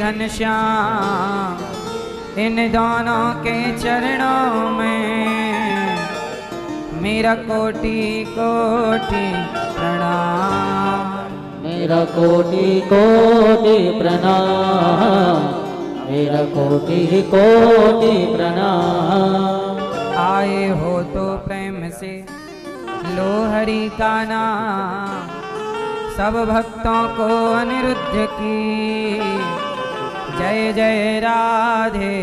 घनश्याम, इन दोनों के चरणों में मेरा कोटि कोटि प्रणाम। मेरा कोटि कोटि प्रणाम, मेरा कोटि कोटि प्रणाम। आए हो तो प्रेम से लो हरि का नाम, सब भक्तों को अनिरुद्ध की जय जय राधे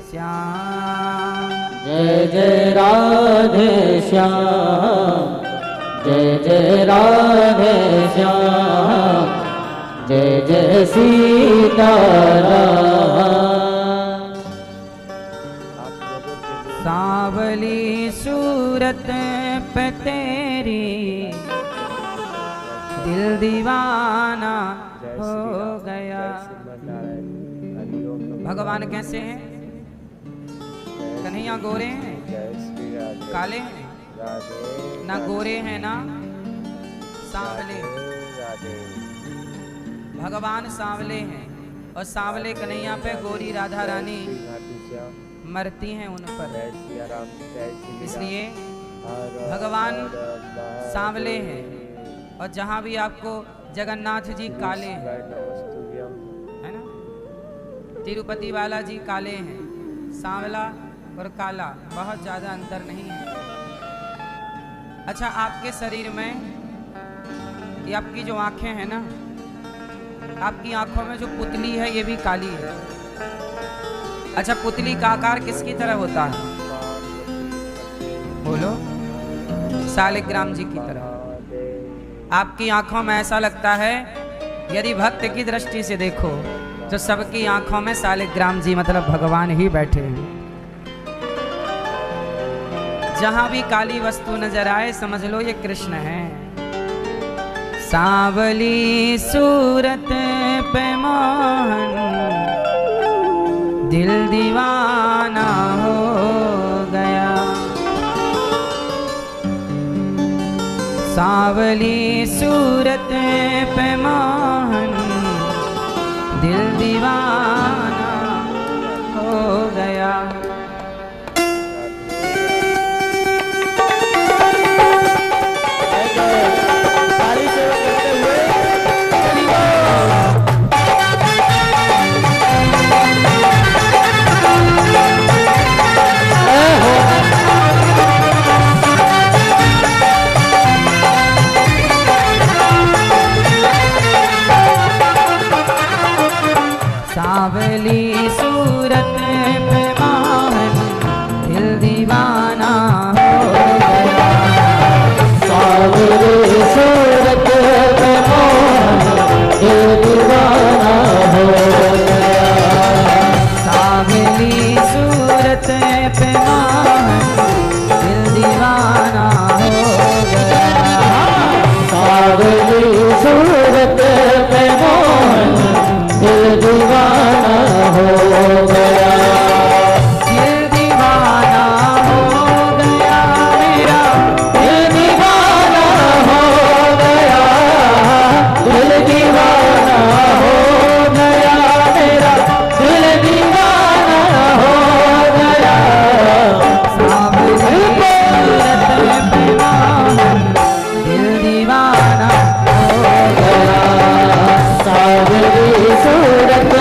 श्याम। जय जय राधे श्याम, जय जय राधे श्याम, जय जय सीताराम। सांवली सूरत पे तेरी दिल दीवाना हो गया। भगवान कैसे हैं? कन्हैया गोरे हैं, काले हैं? ना गोरे हैं ना सांवले। भगवान सांवले हैं और सांवले कन्हैया पे गोरी राधा रानी मरती हैं उन पर, इसलिए भगवान सांवले हैं। और जहाँ भी आपको जगन्नाथ जी काले हैं, है ना, तिरुपति बालाजी काले हैं, सांवला और काला बहुत ज़्यादा अंतर नहीं है। अच्छा, आपके शरीर में ये आपकी जो आँखें हैं ना, आपकी आँखों में जो पुतली है ये भी काली है। अच्छा, पुतली का आकार किसकी तरह होता है? बोलो, शालिग्राम जी की तरह। आपकी आंखों में ऐसा लगता है, यदि भक्त की दृष्टि से देखो तो सबकी आंखों में शालिग्राम जी मतलब भगवान ही बैठे हैं। जहां भी काली वस्तु नजर आए समझ लो ये कृष्ण है। सांवली सूरत पे मोहन दिल दीवाना हो गया। सांवली सूरत पे मोहन दिल दीवाना हो गया। सांवली सूरत पे मोहन दिल दीवाना हो गया। सांवली सूरत पे मोहन दिल दीवाना हो गया। सांवली सूरत पे मोहन दिल दीवाना हो गया। सांवली सूरत पे मोहन दिल दीवाना हो गया। दिल दीवाना हो गया मेरा, दिल दीवाना हो गया, दिल दीवाना हो गया मेरा, दिल दीवाना हो गया। सांवली सूरत पे मोहन दिल दीवाना हो गया। सांवली सूरत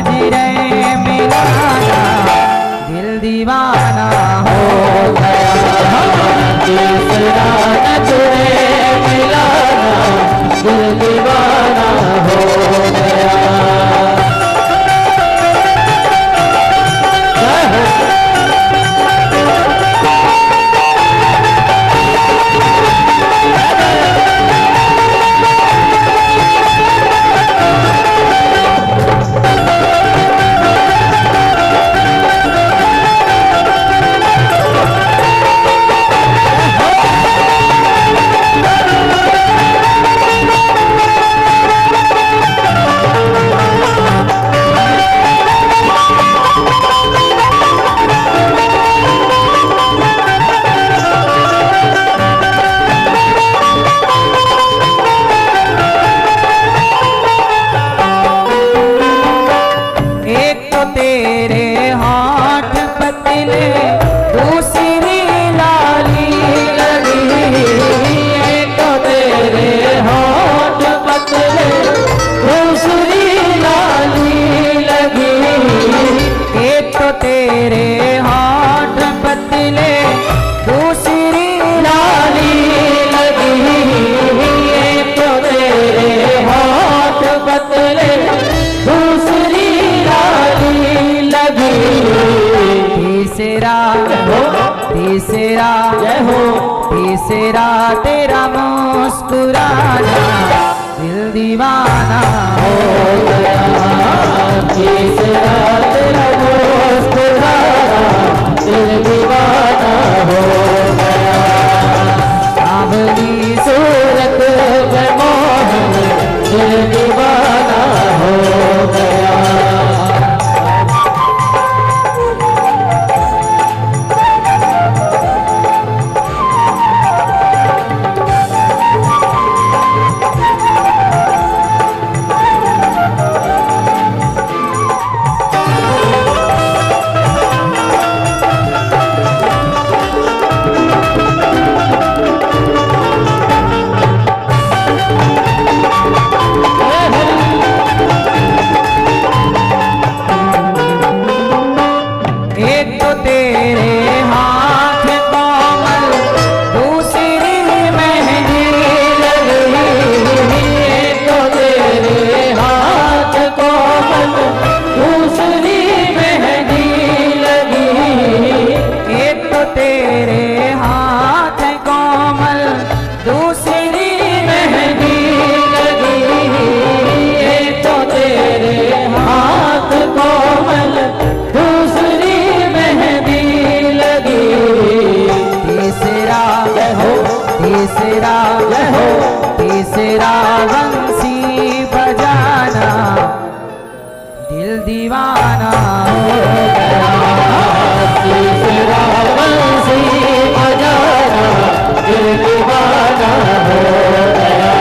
नजरे मिलाना, दिल दीवाना हो गया। तीसरा नजरे मिलाना, दिल दीवाना हो गया। तेरे हाथ पतले, दूसरी लाली लगी। एक तो तेरे हाथ पतले, दूसरी लाली लगी। एक तो तेरे हाथ पतले, दूसरी लाली लगी। एक तो तेरे हाथ पतले, दूसरी लाली लगी। तीसरा तीसरा तीसरा तेरा मुस्कुराना, दिल दीवाना हो गया। तीसरा तेरा मुस्कुराना, दिल दीवाना हो गया। सावली सूरत में मोहन, दिल दीवाना हो गया। तीसरा बंसी बजाना, दिल दीवाना हो गया। तीसरा बंसी बजाना, दिल दीवाना हो गया।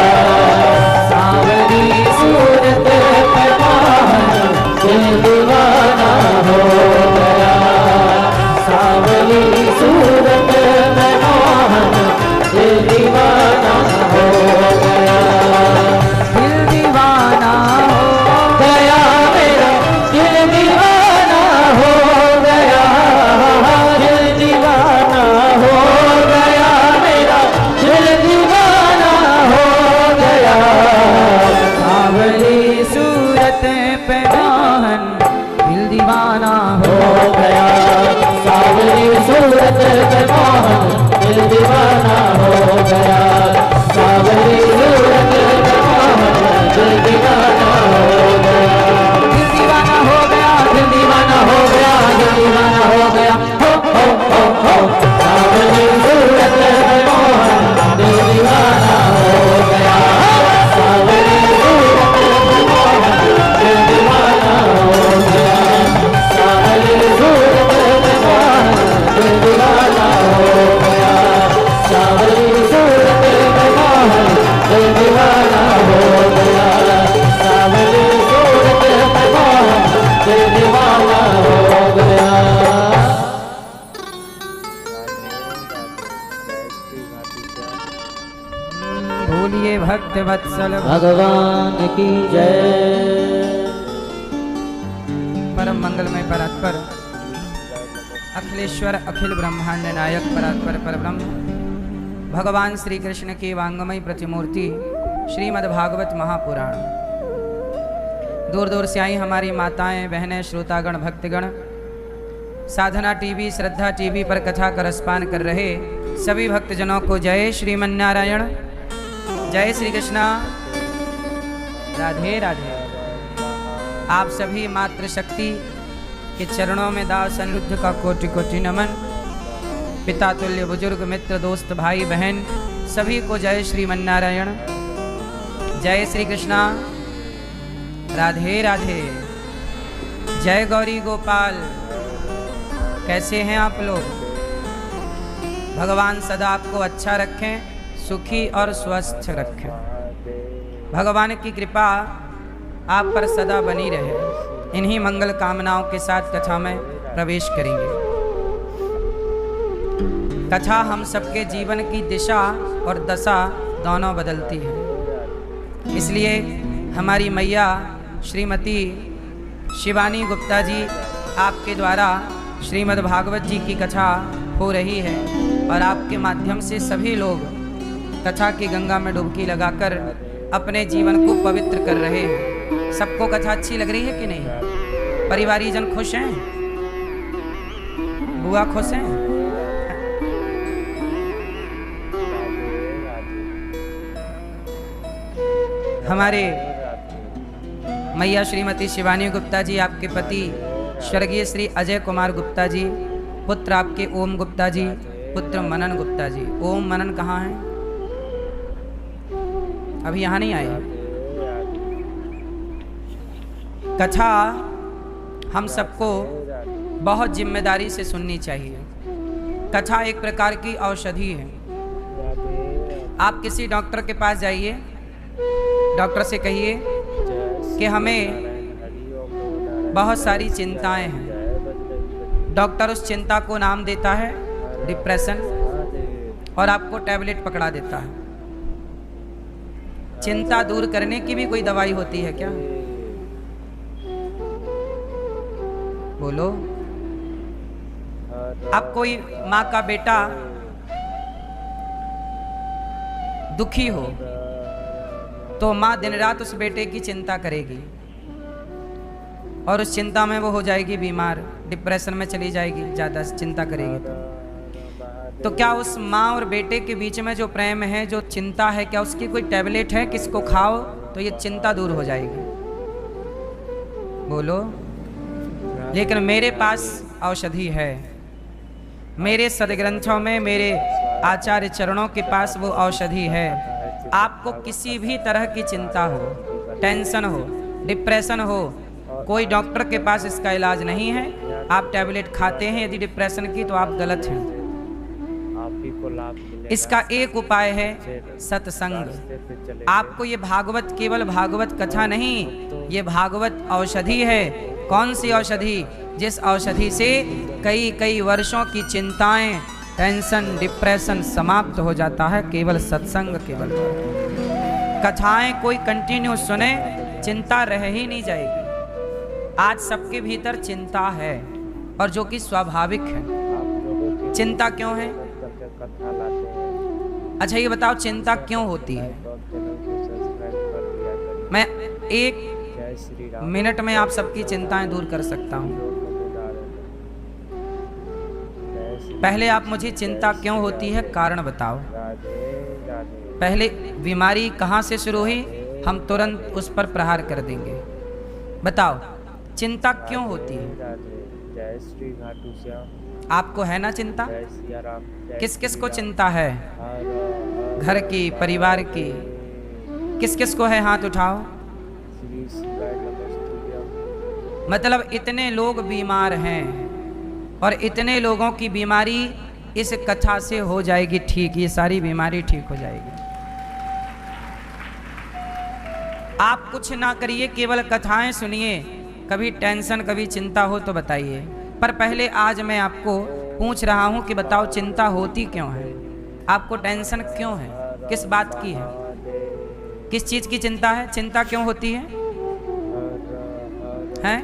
सावरी सूरत पे मोहन, दिल दीवाना हो गया। सावरी सूरत पे मोहन, दिल दीवाना हो गया। दिल दीवाना हो गया मेरा, दिल दीवाना हो गया। दिल दीवाना हो गया मेरा, दिल दीवाना हो गया। सावरी सूरत पे मोहन, दिल दीवाना हो गया। सावरी सूरत पे मोहन, दिल दीवाना हो गया। सावरी सूरत पे मोहन, दिल दीवाना हो गया। दिल दीवाना हो गया, दिल दीवाना हो गया, दिल दीवाना हो गया। हो सावरी सूरत पे मोहन, दिल दीवाना हो गया। सावरी सूरत पे मोहन, दिल दीवाना हो गया। सावरी सूरत पे मोहन, दिल दीवाना हो गया। सावरी सूरत पे मोहन, दिल दीवाना हो गया। सावरी सूरत पे मोहन, दिल दीवाना हो गया। बोलिए भक्त वत्सल भगवान की जय। परात्पर अखिलेश्वर अखिल ब्रह्मांड नायक परात्पर परब्रह्म भगवान श्री कृष्ण की वांगमयी प्रतिमूर्ति श्रीमद्भागवत महापुराण। दूर दूर से आई हमारी माताएं बहनें श्रोतागण भक्तगण साधना टीवी श्रद्धा टीवी पर कथा का रसपान कर रहे सभी भक्तजनों को जय श्रीमन्नारायण, जय श्री कृष्णा, राधे राधे। आप सभी मातृशक्ति के चरणों में दास अनिरुद्ध का कोटि कोटि नमन। पिता तुल्य बुजुर्ग मित्र दोस्त भाई बहन सभी को जय श्रीमन्नारायण, जय श्री कृष्णा, राधे राधे, जय गौरी गोपाल। कैसे हैं आप लोग? भगवान सदा आपको अच्छा रखें, सुखी और स्वस्थ रखें। भगवान की कृपा आप पर सदा बनी रहे। इन्हीं मंगल कामनाओं के साथ कथा में प्रवेश करेंगे। कथा हम सबके जीवन की दिशा और दशा दोनों बदलती है। इसलिए हमारी मैया श्रीमती शिवानी गुप्ता जी आपके द्वारा श्रीमद् भागवत जी की कथा हो रही है और आपके माध्यम से सभी लोग कथा की गंगा में डुबकी लगाकर अपने जीवन को पवित्र कर रहे हैं। सबको कथा अच्छी लग रही है कि नहीं? परिवारीजन खुश हैं? बुआ खुश हैं? हमारे मैया श्रीमती शिवानी गुप्ता जी, आपके पति स्वर्गीय श्री अजय कुमार गुप्ता जी, पुत्र आपके ओम गुप्ता जी, पुत्र मनन गुप्ता जी। ओम मनन कहाँ हैं? अभी यहाँ नहीं आए। कथा हम सबको बहुत जिम्मेदारी से सुननी चाहिए। कथा एक प्रकार की औषधि है। आप किसी डॉक्टर के पास जाइए, डॉक्टर से कहिए कि हमें बहुत सारी चिंताएं हैं। डॉक्टर उस चिंता को नाम देता है डिप्रेशन और आपको टैबलेट पकड़ा देता है। चिंता दूर करने की भी कोई दवाई होती है क्या? बोलो। अब कोई माँ का बेटा दुखी हो तो माँ दिन रात उस बेटे की चिंता करेगी और उस चिंता में वो हो जाएगी बीमार, डिप्रेशन में चली जाएगी, ज़्यादा चिंता करेगी। तो क्या उस माँ और बेटे के बीच में जो प्रेम है, जो चिंता है, क्या उसकी कोई टैबलेट है? किसको खाओ तो ये चिंता दूर हो जाएगी? बोलो। लेकिन मेरे पास औषधि है। मेरे सदग्रंथों में, मेरे आचार्य चरणों के पास वो औषधि है। आपको किसी भी तरह की चिंता हो, टेंशन हो, डिप्रेशन हो, कोई डॉक्टर के पास इसका इलाज नहीं है। आप टैबलेट खाते हैं यदि डिप्रेशन की तो आप गलत हैं। इसका एक उपाय है सत्संग। आपको ये भागवत केवल भागवत कथा नहीं, ये भागवत औषधि है। कौन सी औषधि? जिस औषधि से कई कई वर्षों की चिंताएं, टेंशन, डिप्रेशन समाप्त हो जाता है केवल सत्संग। केवल कथाएं कोई कंटिन्यू सुने, चिंता रह ही नहीं जाएगी। आज सबके भीतर चिंता है और जो कि स्वाभाविक है। चिंता क्यों है? अच्छा ये बताओ चिंता क्यों होती है? मैं 1 मिनट में आप सबकी चिंताएं दूर कर सकता हूं। पहले आप मुझे चिंता क्यों होती है कारण बताओ। पहले बीमारी कहां से शुरू हुई, हम तुरंत उस पर प्रहार कर देंगे। बताओ चिंता क्यों होती है? आपको है ना चिंता? किस किस को चिंता है? घर की, परिवार की, किस किस को है? हाथ उठाओ। मतलब इतने लोग बीमार हैं और इतने लोगों की बीमारी इस कथा से हो जाएगी ठीक। ये सारी बीमारी ठीक हो जाएगी। आप कुछ ना करिए, केवल कथाएं सुनिए। कभी टेंशन, कभी चिंता हो तो बताइए। पर पहले आज मैं आपको पूछ रहा हूं कि बताओ चिंता होती क्यों है? आपको टेंशन क्यों है? किस बात की है? किस चीज की चिंता है? चिंता क्यों होती है? हैं?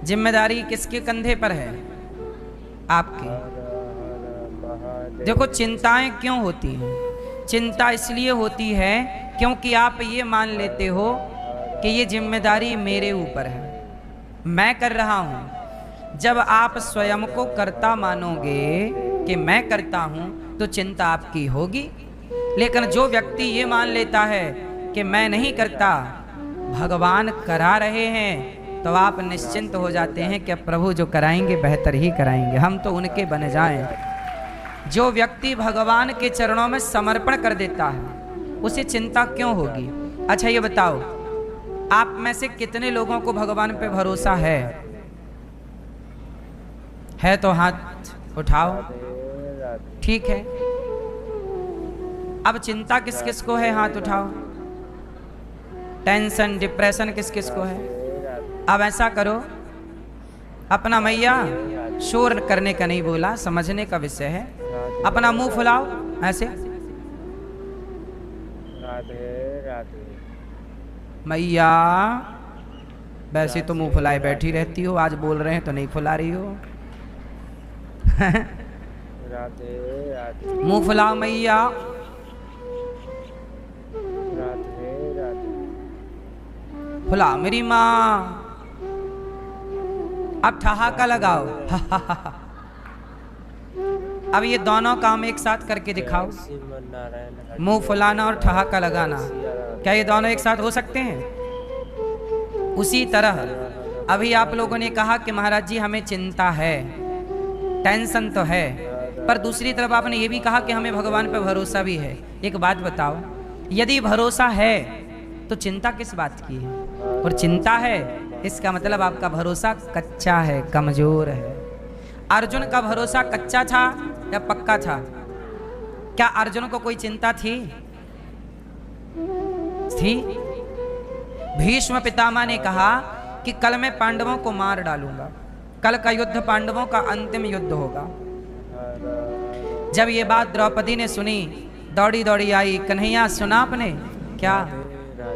जिम्मेदारी किसके कंधे पर है? आपकी। देखो चिंताएं क्यों होती हैं? चिंता इसलिए होती है क्योंकि आप ये मान लेते हो कि ये जिम्मेदारी मेरे ऊपर है, मैं कर रहा हूं। जब आप स्वयं को कर्ता मानोगे कि मैं करता हूं तो चिंता आपकी होगी। लेकिन जो व्यक्ति ये मान लेता है कि मैं नहीं करता, भगवान करा रहे हैं, तो आप निश्चिंत हो जाते हैं कि प्रभु जो कराएंगे बेहतर ही कराएंगे, हम तो उनके बन जाएं। जो व्यक्ति भगवान के चरणों में समर्पण कर देता है उसे चिंता क्यों होगी? अच्छा ये बताओ, आप में से कितने लोगों को भगवान पे भरोसा है? तो हाथ उठाओ। ठीक है, अब चिंता किस किस को है? हाथ उठाओ। टेंशन डिप्रेशन किस किस को है? अब ऐसा करो, अपना मैया शोर करने का नहीं बोला, समझने का विषय है। अपना मुंह फुलाओ ऐसे, मैया। वैसे तो मुंह फुलाए बैठी रहती हो, आज बोल रहे हैं तो नहीं फुला रही हो। मुंह फुलाओ मैया। फुलाओ मेरी माँ। अब ठहाका लगाओ। अब ये दोनों काम एक साथ करके दिखाओ, मुंह फुलाना और ठहाका लगाना। क्या ये दोनों एक साथ हो सकते हैं? उसी तरह अभी आप लोगों ने कहा कि महाराज जी हमें चिंता है, टेंशन तो है, पर दूसरी तरफ आपने ये भी कहा कि हमें भगवान पे भरोसा भी है। एक बात बताओ, यदि भरोसा है तो चिंता किस बात की है? और चिंता है इसका मतलब आपका भरोसा कच्चा है, कमजोर है। अर्जुन का भरोसा कच्चा था या पक्का था? क्या अर्जुन को कोई चिंता थी? भीष्म पितामह ने कहा कि कल मैं पांडवों को मार डालूंगा, कल का युद्ध पांडवों का अंतिम युद्ध होगा। जब ये बात द्रौपदी ने सुनी, दौड़ी दौड़ी आई, कन्हैया सुना आपने? क्या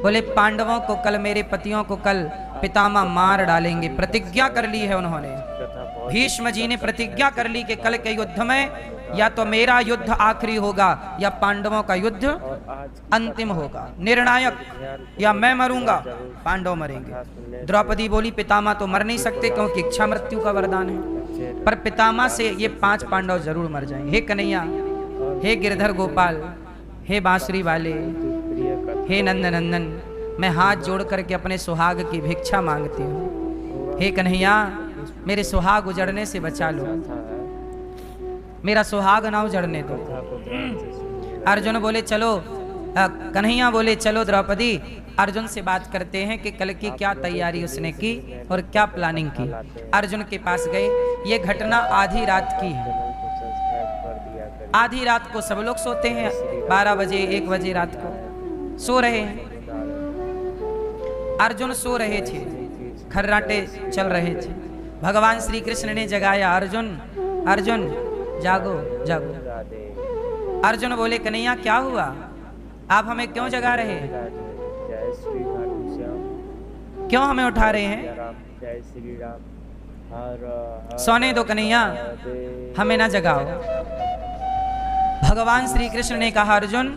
बोले? पांडवों को कल, मेरे पतियों को कल पितामह मार डालेंगे। प्रतिज्ञा कर ली है उन्होंने। भीष्म जी ने प्रतिज्ञा कर ली कि कल के युद्ध में या तो मेरा युद्ध आखिरी होगा या पांडवों का युद्ध अंतिम होगा, निर्णायक। या मैं मरूंगा, पांडव मरेंगे। द्रौपदी बोली पितामह तो मर नहीं सकते क्योंकि इच्छा मृत्यु का वरदान है, पर पितामह से ये 5 पांडव जरूर मर जाएंगे। हे कन्हैया, हे गिरधर गोपाल, हे बांसुरी वाले, हे नंद नंदन, मैं हाथ जोड़ करके अपने सुहाग की भिक्षा मांगती हूँ। हे कन्हैया, मेरे सुहाग उजड़ने से बचा लो, मेरा सुहाग ना उजड़ने दो। अर्जुन बोले चलो, कन्हैया बोले चलो द्रौपदी, अर्जुन से बात करते हैं कि कल की क्या तैयारी उसने की और क्या प्लानिंग की। अर्जुन के पास गए। ये घटना आधी रात की है। आधी रात को सब लोग सोते हैं, 12 बजे 1 बजे रात को सो रहे हैं। अर्जुन सो रहे थे, खर्राटे चल रहे थे। भगवान श्री कृष्ण ने जगाया, अर्जुन अर्जुन जागो जागो। अर्जुन बोले कन्हैया क्या हुआ, आप हमें क्यों जगा रहे हैं, क्यों हमें उठा रहे हैं? सोने दो कन्हैया, हमें ना जगाओ। भगवान श्री कृष्ण ने कहा अर्जुन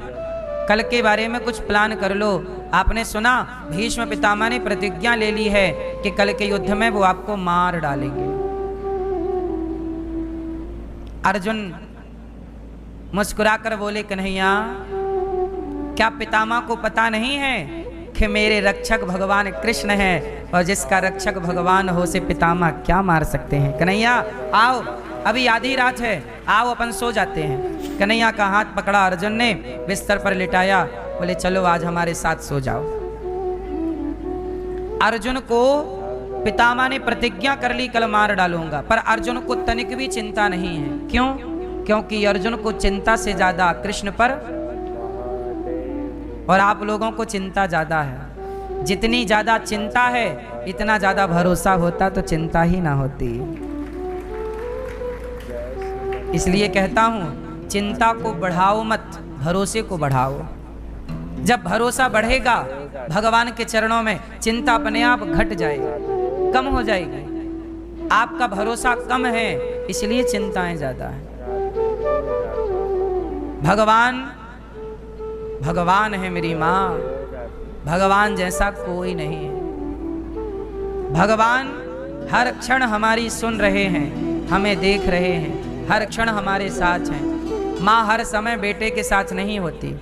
कल के बारे में कुछ प्लान कर लो। आपने सुना भीष्म पितामह ने प्रतिज्ञा ले ली है कि कल के युद्ध में वो आपको मार डालेंगे। अर्जुन मुस्कुराकर बोले कन्हैया क्या पितामह को पता नहीं है कि मेरे रक्षक भगवान कृष्ण है, और जिसका रक्षक भगवान हो से पितामह क्या मार सकते हैं। कन्हैया आओ, अभी आधी रात है, आओ अपन सो जाते हैं। कन्हैया का हाथ पकड़ा अर्जुन ने, बिस्तर पर लिटाया, बोले चलो आज हमारे साथ सो जाओ। अर्जुन को पितामह ने प्रतिज्ञा कर ली कल मार डालूंगा, पर अर्जुन को तनिक भी चिंता नहीं है। क्यों? क्योंकि अर्जुन को चिंता से ज्यादा कृष्ण पर और आप लोगों को चिंता ज्यादा है। जितनी ज्यादा चिंता है इतना ज्यादा भरोसा होता तो चिंता ही ना होती। इसलिए कहता हूं चिंता को बढ़ाओ मत, भरोसे को बढ़ाओ। जब भरोसा बढ़ेगा भगवान के चरणों में, चिंता अपने आप घट जाएगी, कम हो जाएगी। आपका भरोसा कम है, इसलिए चिंताएं ज्यादा है। भगवान भगवान है मेरी माँ, भगवान जैसा कोई नहीं है। भगवान हर क्षण हमारी सुन रहे हैं, हमें देख रहे हैं, हर क्षण हमारे साथ हैं। माँ हर समय बेटे के साथ नहीं होती,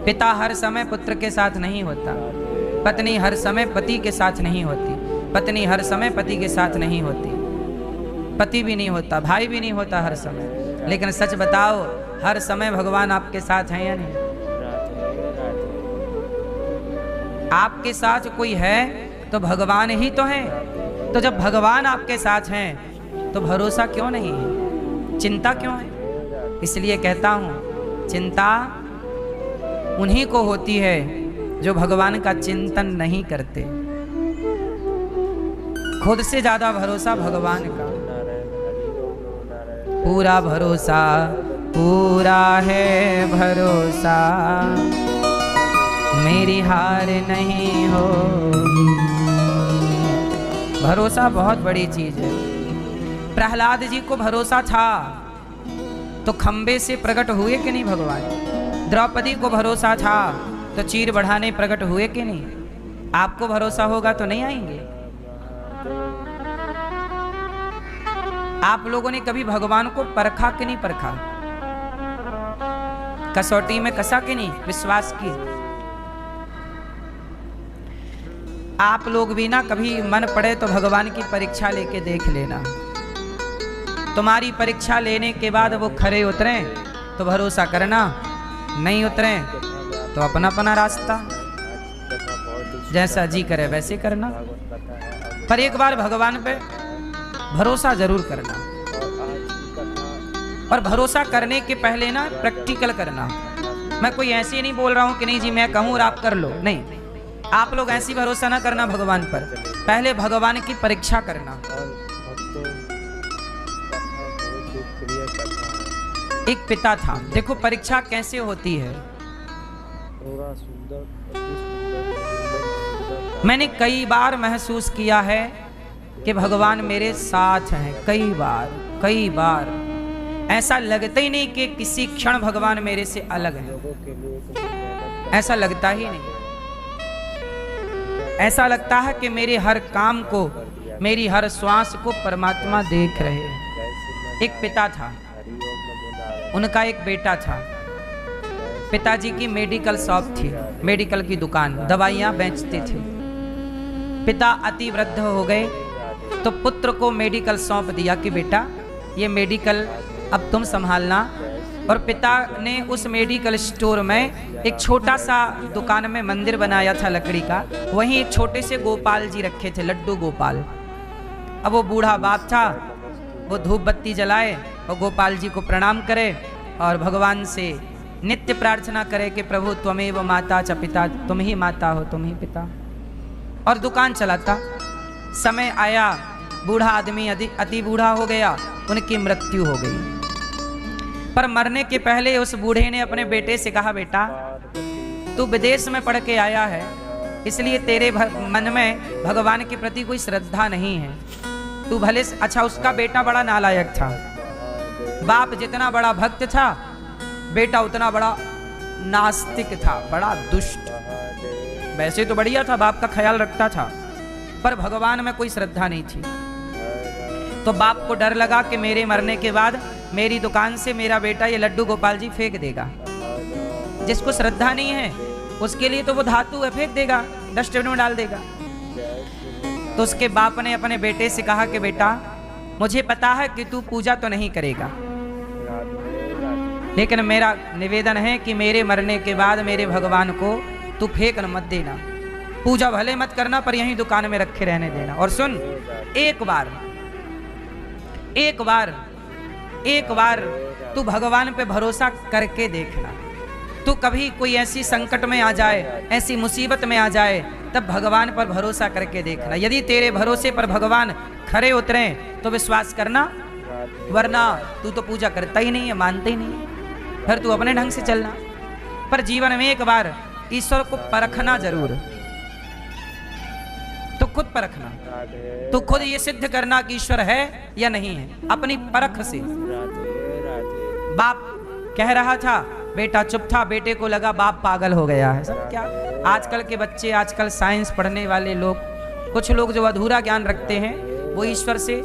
पिता हर समय पुत्र के साथ नहीं होता, पत्नी हर समय पति के साथ नहीं होती, पत्नी हर समय पति के साथ नहीं होती, पति भी नहीं होता, भाई भी नहीं होता हर समय। लेकिन सच बताओ, हर समय भगवान आपके साथ हैं या नहीं? आपके साथ कोई है तो भगवान ही तो है। तो जब भगवान आपके साथ हैं तो भरोसा क्यों नहीं है, चिंता क्यों है? इसलिए कहता हूं, चिंता उन्हीं को होती है जो भगवान का चिंतन नहीं करते। खुद से ज्यादा भरोसा भगवान का। पूरा भरोसा, पूरा है भरोसा, मेरी हार नहीं हो। भरोसा बहुत बड़ी चीज है। प्रहलाद जी को भरोसा था तो खंबे से प्रकट हुए कि नहीं भगवान? द्रौपदी को भरोसा था तो चीर बढ़ाने प्रकट हुए कि नहीं? आपको भरोसा होगा तो नहीं आएंगे। आप लोगों ने कभी भगवान को परखा कि नहीं परखा? कसौटी में कसा कि नहीं विश्वास की? आप लोग भी ना कभी मन पड़े तो भगवान की परीक्षा लेके देख लेना। तुम्हारी परीक्षा लेने के बाद वो खरे उतरे तो भरोसा करना, नहीं उतरे तो अपना अपना रास्ता, जैसा जी करे वैसे करना। पर एक बार भगवान पे भरोसा जरूर करना। और भरोसा करने के पहले ना प्रैक्टिकल करना। मैं कोई ऐसे नहीं बोल रहा हूं कि नहीं जी मैं कहूं और आप कर लो, नहीं। आप लोग ऐसी भरोसा ना करना भगवान पर, पहले भगवान की परीक्षा करना। एक पिता था, देखो परीक्षा कैसे होती है। मैंने कई बार महसूस किया है कि भगवान मेरे साथ हैं। कई बार ऐसा लगता ही नहीं कि किसी क्षण भगवान मेरे से अलग है। ऐसा लगता ही नहीं। ऐसा लगता है कि मेरे हर काम को, मेरी हर श्वास को परमात्मा देख रहे हैं। एक पिता था, उनका एक बेटा था। पिताजी की मेडिकल शॉप थी, मेडिकल की दुकान, दवाइयां बेचते थे। पिता अति वृद्ध हो गए तो पुत्र को मेडिकल सौंप दिया कि बेटा ये मेडिकल अब तुम संभालना। और पिता ने उस मेडिकल स्टोर में एक छोटा सा दुकान में मंदिर बनाया था लकड़ी का। वहीं एक छोटे से गोपाल जी रखे थे, लड्डू गोपाल। अब वो बूढ़ा बाप था, वो धूप बत्ती जलाए और गोपाल जी को प्रणाम करे और भगवान से नित्य प्रार्थना करे कि प्रभु त्वमेव माता च पिता, तुम ही माता हो तुम ही पिता। और दुकान चलाता। समय आया, बूढ़ा आदमी अति बूढ़ा हो गया, उनकी मृत्यु हो गई। पर मरने के पहले उस बूढ़े ने अपने बेटे से कहा, बेटा तू विदेश में पढ़ के आया है, इसलिए तेरे मन में भगवान के प्रति कोई श्रद्धा नहीं है। तू भले अच्छा, उसका बेटा बड़ा नालायक था। बाप जितना बड़ा भक्त था, बेटा उतना बड़ा नास्तिक था, बड़ा दुष्ट। वैसे तो बढ़िया था, बाप का ख्याल रखता था, पर भगवान में कोई श्रद्धा नहीं थी। तो बाप को डर लगा कि मेरे मरने के बाद मेरी दुकान से मेरा बेटा ये लड्डू गोपाल जी फेंक देगा। जिसको श्रद्धा नहीं है उसके लिए तो वो धातु है, फेंक देगा, डस्टबिन में डाल देगा। तो उसके बाप ने अपने बेटे से कहा कि बेटा मुझे पता है कि तू पूजा तो नहीं करेगा, लेकिन मेरा निवेदन है कि मेरे मरने के बाद मेरे भगवान को तू फेंक मत देना। पूजा भले मत करना, पर यहीं दुकान में रखे रहने देना। और सुन, एक बार तू भगवान पे भरोसा करके देखना। तू कभी कोई ऐसी संकट में आ जाए, ऐसी मुसीबत में आ जाए, तब भगवान पर भरोसा करके देखना। यदि तेरे भरोसे पर भगवान खरे उतरे तो विश्वास करना, वरना तू तो पूजा करता ही नहीं है, मानता ही नहीं है, फिर तू अपने ढंग से चलना। पर जीवन में एक बार ईश्वर को परखना जरूर। तो खुद परखना, तू खुद ये सिद्ध करना कि ईश्वर है या नहीं है, अपनी परख से। बाप कह रहा था, बेटा चुप था। बेटे को लगा बाप पागल हो गया है। सब क्या आजकल के बच्चे, आजकल साइंस पढ़ने वाले लोग, कुछ लोग जो अधूरा ज्ञान रखते हैं वो ईश्वर से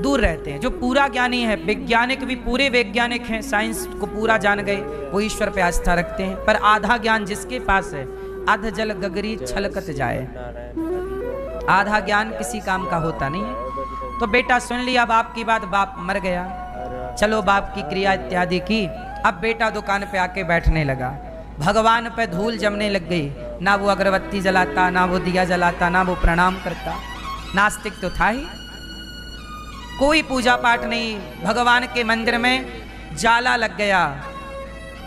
दूर रहते हैं। जो पूरा ज्ञानी है, वैज्ञानिक भी पूरे वैज्ञानिक हैं, साइंस को पूरा जान गए, वो ईश्वर पे आस्था रखते हैं। पर आधा ज्ञान जिसके पास है, अध जल गगरी छलकत जाए, आधा ज्ञान किसी काम का होता नहीं है। तो बेटा सुन लिया बाप की बात, बाप मर गया। चलो बाप की क्रिया इत्यादि की। अब बेटा दुकान पे आके बैठने लगा। भगवान पे धूल जमने लग गई। ना वो अगरबत्ती जलाता, ना वो दिया जलाता, ना वो प्रणाम करता। नास्तिक तो था ही, कोई पूजा पाठ नहीं। भगवान के मंदिर में जाला लग गया।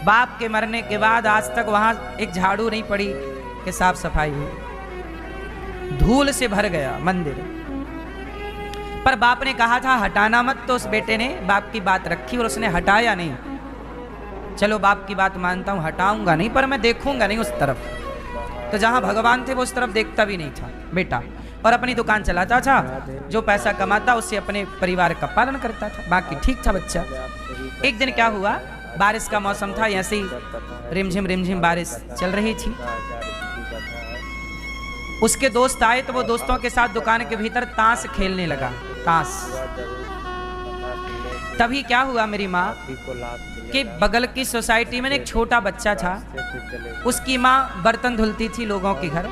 बाप के मरने के बाद आज तक वहां एक झाड़ू नहीं पड़ी कि साफ सफाई हुई, धूल से भर गया मंदिर। पर बाप ने कहा था हटाना मत, तो उस बेटे ने बाप की बात रखी और उसने हटाया नहीं। चलो बाप की बात मानता हूं, हटाऊंगा नहीं, पर मैं देखूंगा नहीं उस तरफ। तो जहां भगवान थे वो उस तरफ देखता भी नहीं था बेटा, और अपनी दुकान चलाता था। जो पैसा कमाता उससे अपने परिवार का पालन करता था, बाकी ठीक था बच्चा। एक दिन क्या हुआ, बारिश का मौसम था, ऐसे ही रिमझिम बारिश चल रही थी। उसके दोस्त आए तो वो दोस्तों के साथ दुकान के भीतर ताश खेलने लगा, ताश। तभी क्या हुआ, मेरी माँ के बगल की सोसाइटी में एक छोटा बच्चा था। उसकी माँ बर्तन धुलती थी लोगों के घर,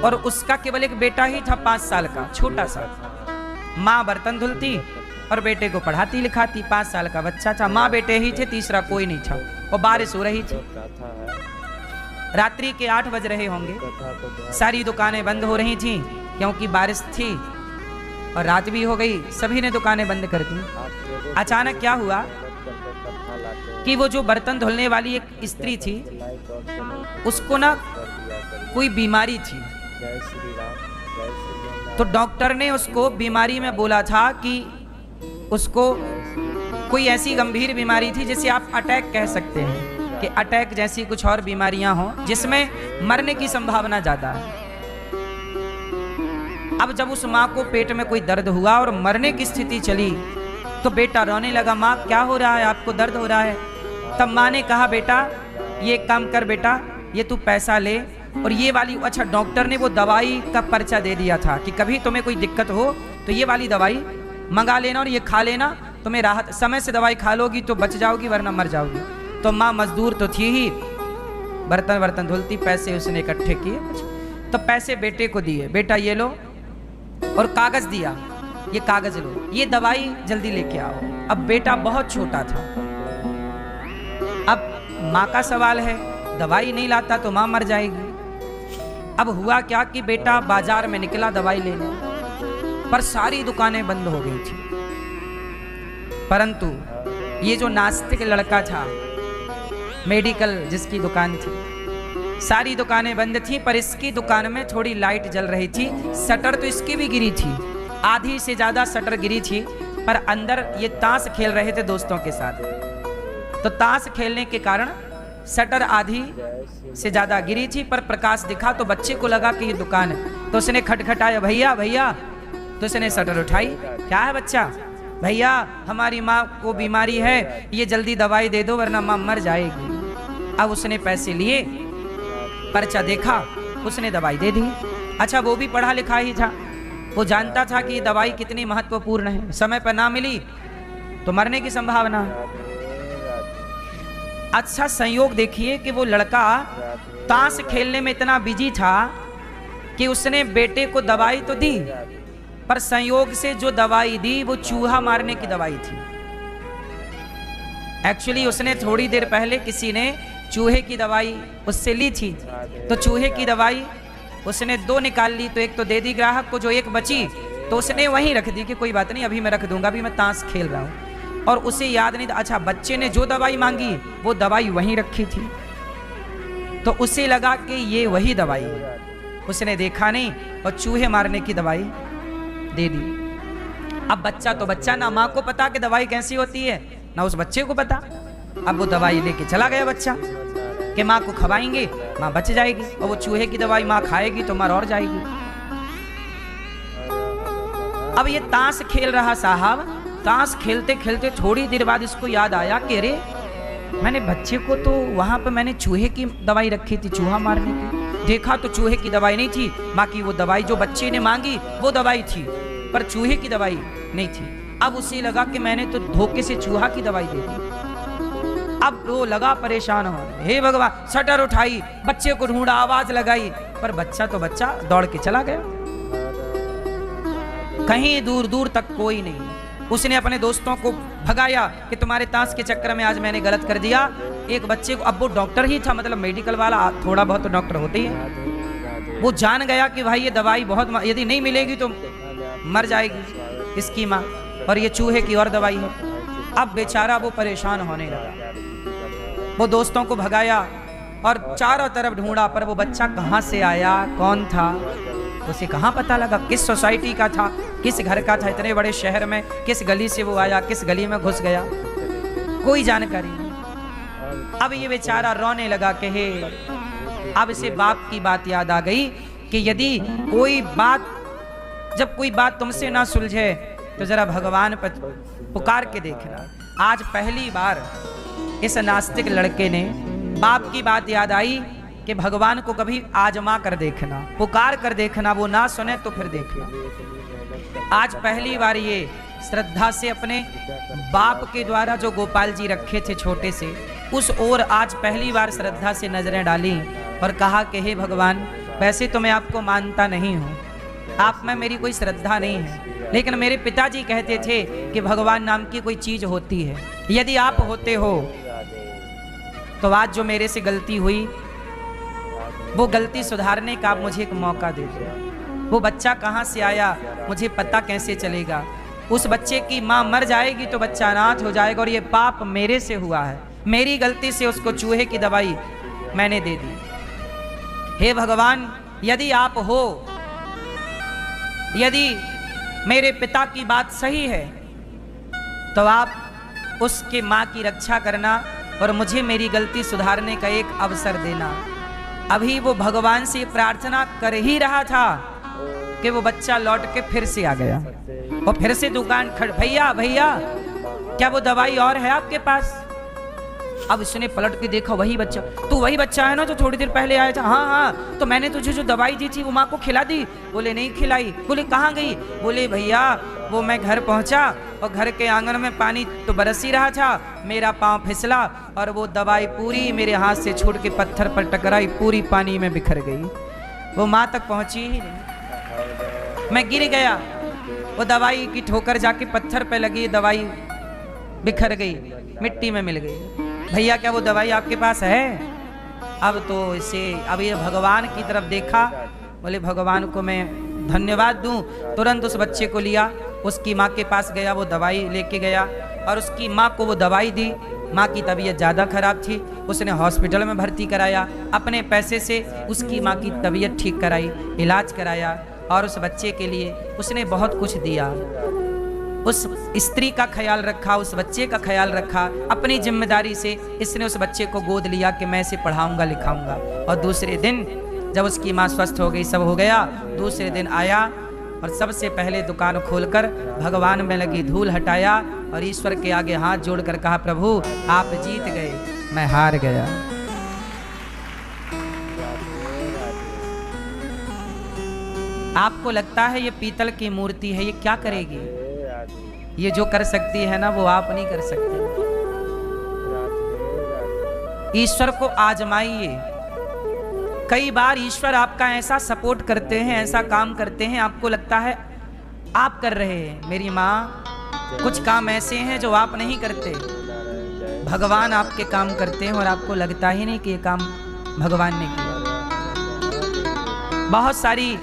और उसका केवल एक बेटा ही था 5 साल का, छोटा सा। माँ बर्तन धुलती और बेटे को पढ़ाती लिखाती। 5 साल का बच्चा था, माँ बेटे ही थे, तीसरा कोई नहीं था। और बारिश हो रही थी, रात्रि के 8 बज रहे होंगे। सारी दुकानें बंद हो रही थी क्योंकि बारिश थी और रात भी हो गई, सभी ने दुकानें बंद कर दी। अचानक क्या हुआ कि वो जो बर्तन धुलने वाली एक स्त्री थी, उसको ना कोई बीमारी थी। तो डॉक्टर ने उसको बीमारी में बोला था कि उसको कोई ऐसी गंभीर बीमारी थी जिसे आप अटैक कह सकते हैं, कि अटैक जैसी कुछ और बीमारियां हों जिसमें मरने की संभावना ज्यादा है। अब जब उस माँ को पेट में कोई दर्द हुआ और मरने की स्थिति चली, तो बेटा रोने लगा, माँ क्या हो रहा है, आपको दर्द हो रहा है? तब माँ ने कहा, बेटा ये एक काम कर बेटा, ये तू पैसा ले और ये वाली, अच्छा डॉक्टर ने वो दवाई का पर्चा दे दिया था कि कभी तुम्हें कोई दिक्कत हो तो ये वाली दवाई मंगा लेना और ये खा लेना, तुम्हें राहत, समय से दवाई खा लोगी तो बच जाओगी वरना मर जाओगी। तो माँ मजदूर तो थी ही, बर्तन धुलती, पैसे उसने इकट्ठे किए, तो पैसे बेटे को दिए, बेटा ये लो, और कागज दिया, ये कागज लो, ये दवाई जल्दी लेके आओ। अब बेटा बहुत छोटा था। अब माँ का सवाल है, दवाई नहीं लाता तो माँ मर जाएगी। अब हुआ क्या कि बेटा बाजार में निकला दवाई लेने, पर सारी दुकानें बंद हो गई थी। परंतु ये जो नास्तिक लड़का था, मेडिकल जिसकी दुकान थी, सारी दुकानें बंद थी, पर इसकी दुकान में थोड़ी लाइट जल रही थी। शटर तो इसकी भी गिरी थी, आधी से ज्यादा शटर गिरी थी, पर अंदर ये ताश खेल रहे थे दोस्तों के साथ। तो ताश खेलने के कारण शटर आधी से ज्यादा गिरी थी, पर प्रकाश दिखा तो बच्चे को लगा कि ये दुकान है। तो उसने खटखटाया, भैया भैया, तो उसने शटर उठाई, क्या है बच्चा? भैया हमारी माँ को बीमारी है, ये जल्दी दवाई दे दो वरना माँ मर जाएगी। अब उसने पैसे लिए, पर्चा देखा, उसने दवाई दे दी। अच्छा वो भी पढ़ा लिखा ही था, वो जानता था कि दवाई कितनी महत्वपूर्ण है, समय पर ना मिली तो मरने की संभावना। अच्छा संयोग देखिए कि वो लड़का ताश खेलने में इतना बिजी था कि उसने बेटे को दवाई तो दी, पर संयोग से जो दवाई दी वो चूहा मारने की दवाई थी। एक्चुअली उसने थोड़ी देर पहले किसी ने चूहे की दवाई उससे ली थी, तो चूहे की दवाई उसने 2 निकाल ली, तो एक तो दे दी ग्राहक को, जो एक बची तो उसने वहीं रख दी कि कोई बात नहीं अभी मैं रख दूंगा, अभी मैं ताश खेल रहा हूँ। और उसे याद नहीं था, अच्छा बच्चे ने जो दवाई मांगी वो दवाई वहीं रखी थी, तो उसे लगा कि ये वही दवाई है। उसने देखा नहीं और चूहे मारने की दवाई दे दी। अब बच्चा तो बच्चा, ना माँ को पता कि दवाई कैसी होती है, ना उस बच्चे को पता। अब वो दवाई लेके चला गया बच्चा कि माँ को खवाएंगे, माँ बच जाएगी, और वो चूहे की दवाई माँ खाएगी तो मर और जाएगी। अब ये ताश खेल रहा साहब, ताश खेलते खेलते थोड़ी देर बाद इसको याद आया कि अरे मैंने बच्चे को तो वहां पर मैंने चूहे की दवाई रखी थी, चूहा मारने की। देखा तो चूहे की दवाई नहीं थी, बाकी वो दवाई जो बच्चे ने मांगी वो दवाई थी, पर चूहे की दवाई नहीं थी। अब उसे लगा कि मैंने तो धोखे से चूहा की दवाई दे दी। अब वो लगा परेशान होने, हे भगवान, शटर उठाई, बच्चे को ढूंढा, आवाज लगाई, पर बच्चा तो बच्चा दौड़ के चला गया, कहीं दूर दूर तक कोई नहीं। उसने अपने दोस्तों को भगाया कि तुम्हारे ताश के चक्कर में आज मैंने गलत कर दिया। एक बच्चे को, अब वो डॉक्टर ही था, मतलब मेडिकल वाला, थोड़ा बहुत तो डॉक्टर होते ही है, वो जान गया कि भाई ये दवाई बहुत, यदि नहीं मिलेगी तो मर जाएगी इसकी माँ, और ये चूहे की और दवाई है। अब बेचारा वो परेशान होने लगा, वो दोस्तों को भगाया और चारों तरफ ढूंढा, पर वो बच्चा कहाँ से आया, कौन था, उसे कहाँ पता लगा, किस सोसाइटी का था, किस घर का था, इतने बड़े शहर में किस गली से वो आया, किस गली में घुस गया, कोई जानकारी नहीं। अब ये बेचारा रोने लगा कि हे, अब इसे बाप की बात याद आ गई कि यदि कोई बात, जब कोई बात तुमसे ना सुलझे तो जरा भगवान पर पुकार के देखना। आज पहली बार इस नास्तिक लड़के ने बाप की बात याद आई कि भगवान को कभी आजमा कर देखना, पुकार कर देखना, वो ना सुने तो फिर देखना। आज पहली बार ये श्रद्धा से अपने बाप के द्वारा जो गोपाल जी रखे थे छोटे से, उस ओर आज पहली बार श्रद्धा से नजरें डाली और कहा कि हे भगवान, वैसे तो मैं आपको मानता नहीं हूँ, आप में मेरी कोई श्रद्धा नहीं है, लेकिन मेरे पिताजी कहते थे कि भगवान नाम की कोई चीज होती है, यदि आप होते हो तो आज जो मेरे से गलती हुई वो गलती सुधारने का आप मुझे एक मौका दे दो। वो बच्चा कहाँ से आया मुझे पता कैसे चलेगा, उस बच्चे की माँ मर जाएगी तो बच्चा अनाथ हो जाएगा, और ये पाप मेरे से हुआ है, मेरी गलती से उसको चूहे की दवाई मैंने दे दी। हे भगवान, यदि आप हो, यदि मेरे पिता की बात सही है तो आप उसके माँ की रक्षा करना और मुझे मेरी गलती सुधारने का एक अवसर देना। अभी वो भगवान से प्रार्थना कर ही रहा था कि वो बच्चा लौट के फिर से आ गया और फिर से दुकान भैया भैया क्या वो दवाई और है आपके पास? अब इसने पलट के देखा, वही बच्चा, तू वही बच्चा है ना जो थोड़ी देर पहले आया था? हाँ हाँ, तो मैंने तुझे जो दवाई दी थी वो माँ को खिला दी? बोले नहीं खिलाई। बोले कहाँ गई? बोले भैया वो मैं घर पहुँचा और घर के आंगन में पानी तो बरस ही रहा था, मेरा पाँव फिसला और वो दवाई पूरी मेरे हाथ से छूट के पत्थर पर टकराई, पूरी पानी में बिखर गई, वो माँ तक पहुँची ही नहीं, मैं गिर गया, वो दवाई की ठोकर जाके पत्थर पे लगी, दवाई बिखर गई, मिट्टी में मिल गई। भैया क्या वो दवाई आपके पास है? अब तो इसे, अब ये भगवान की तरफ देखा, बोले भगवान को मैं धन्यवाद दूं। तुरंत उस बच्चे को लिया, उसकी माँ के पास गया, वो दवाई लेके गया और उसकी माँ को वो दवाई दी। माँ की तबीयत ज़्यादा खराब थी, उसने हॉस्पिटल में भर्ती कराया, अपने पैसे से उसकी माँ की तबीयत ठीक कराई, इलाज कराया और उस बच्चे के लिए उसने बहुत कुछ दिया। उस स्त्री का ख्याल रखा, उस बच्चे का ख्याल रखा, अपनी जिम्मेदारी से इसने उस बच्चे को गोद लिया कि मैं इसे पढ़ाऊंगा लिखाऊंगा। और दूसरे दिन जब उसकी माँ स्वस्थ हो गई, सब हो गया, दूसरे दिन आया और सबसे पहले दुकान खोलकर भगवान में लगी धूल हटाया और ईश्वर के आगे हाथ जोड़कर कहा, प्रभु आप जीत गए, मैं हार गया। आपको लगता है ये पीतल की मूर्ति है, ये क्या करेगी? ये जो कर सकती है ना वो आप नहीं कर सकते। ईश्वर को आजमाइए। कई बार ईश्वर आपका ऐसा सपोर्ट करते हैं, ऐसा काम करते हैं, आपको लगता है आप कर रहे हैं। मेरी माँ, कुछ काम ऐसे हैं जो आप नहीं करते, भगवान आपके काम करते हैं और आपको लगता ही नहीं कि ये काम भगवान ने किया। बहुत सारी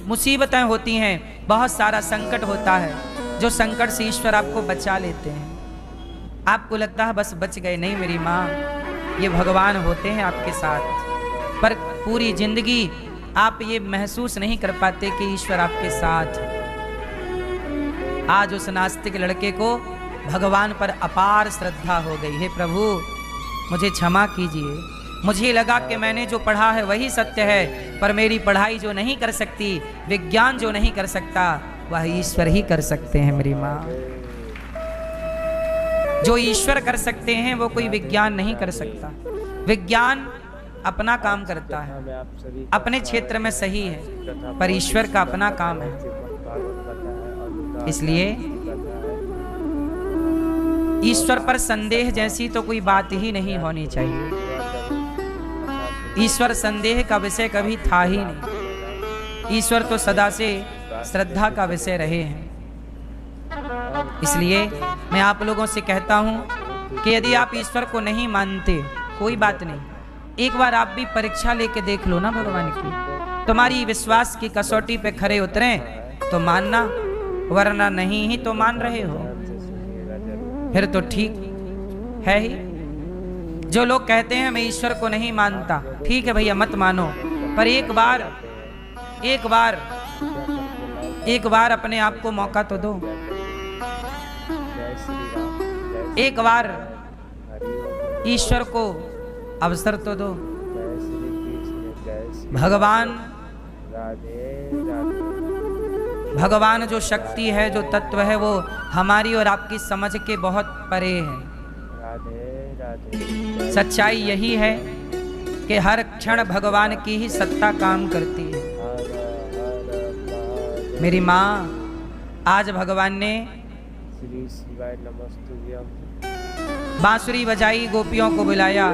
मुसीबतें होती हैं, बहुत सारा संकट होता है, जो संकट से ईश्वर आपको बचा लेते हैं। आपको लगता है बस बच गए, नहीं मेरी माँ, ये भगवान होते हैं आपके साथ, पर पूरी जिंदगी आप ये महसूस नहीं कर पाते कि ईश्वर आपके साथ। आज उस नास्तिक लड़के को भगवान पर अपार श्रद्धा हो गई। हे प्रभु मुझे क्षमा कीजिए, मुझे लगा कि मैंने जो पढ़ा है वही सत्य है, पर मेरी पढ़ाई जो नहीं कर सकती, विज्ञान जो नहीं कर सकता, वह ईश्वर ही कर सकते हैं मेरी माँ। जो ईश्वर कर सकते हैं वो कोई विज्ञान नहीं कर सकता। विज्ञान अपना काम करता है, अपने क्षेत्र में सही है, पर ईश्वर का अपना काम है। इसलिए ईश्वर पर संदेह जैसी तो कोई बात ही नहीं होनी चाहिए। ईश्वर संदेह का विषय कभी था ही नहीं। ईश्वर तो सदा से श्रद्धा का विषय रहे हैं। इसलिए मैं आप लोगों से कहता हूं कि यदि आप ईश्वर को नहीं मानते, कोई बात नहीं, एक बार आप भी परीक्षा लेके देख लो ना भगवान की। तुम्हारी विश्वास की कसौटी पे खरे उतरे तो मानना, वरना नहीं ही तो मान रहे हो, फिर तो ठीक है ही। जो लोग कहते हैं मैं ईश्वर को नहीं मानता, ठीक है भैया मत मानो, पर एक बार अपने आप को मौका तो दो। एक बार ईश्वर को अवसर तो दो। भगवान जो शक्ति है, जो तत्व है, वो हमारी और आपकी समझ के बहुत परे है। सच्चाई यही है कि हर क्षण भगवान की ही सत्ता काम करती है। मेरी माँ, आज भगवान ने बांसुरी बजाई, गोपियों को बुलाया।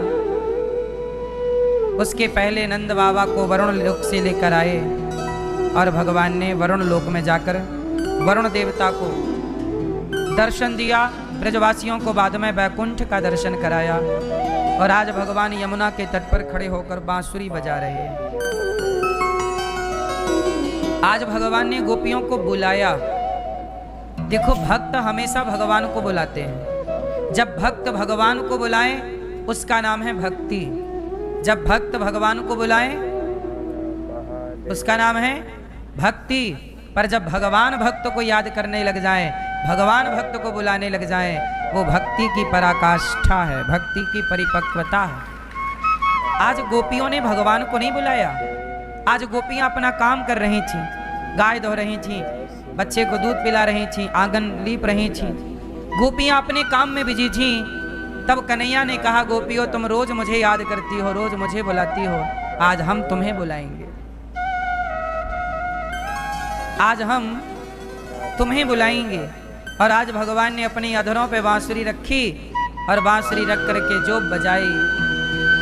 उसके पहले नंद बाबा को वरुण लोक से लेकर आए और भगवान ने वरुण लोक में जाकर वरुण देवता को दर्शन दिया। ब्रजवासियों को बाद में वैकुंठ का दर्शन कराया और आज भगवान यमुना के तट पर खड़े होकर बांसुरी बजा रहे हैं। आज भगवान ने गोपियों को बुलाया। देखो, भक्त हमेशा भगवान को बुलाते हैं। जब भक्त भगवान को बुलाएं उसका नाम है भक्ति। जब भक्त भगवान को बुलाएं उसका नाम है भक्ति। पर जब भगवान भक्त को याद करने लग जाए, भगवान भक्त को बुलाने लग जाए, वो भक्ति की पराकाष्ठा है, भक्ति की परिपक्वता है। आज गोपियों ने भगवान को नहीं बुलाया। आज गोपियां अपना काम कर रही थी, गाय धो रही थी, बच्चे को दूध पिला रही थी, आंगन लीप रही थी। गोपियां अपने काम में बिजी थी। तब कन्हैया ने कहा, गोपियों तुम रोज मुझे याद करती हो, रोज मुझे बुलाती हो, आज हम तुम्हें बुलाएंगे। आज हम तुम्हें बुलाएंगे। और आज भगवान ने अपनी अधरों पे बांसुरी रखी और बांसुरी रख करके जो बजाई।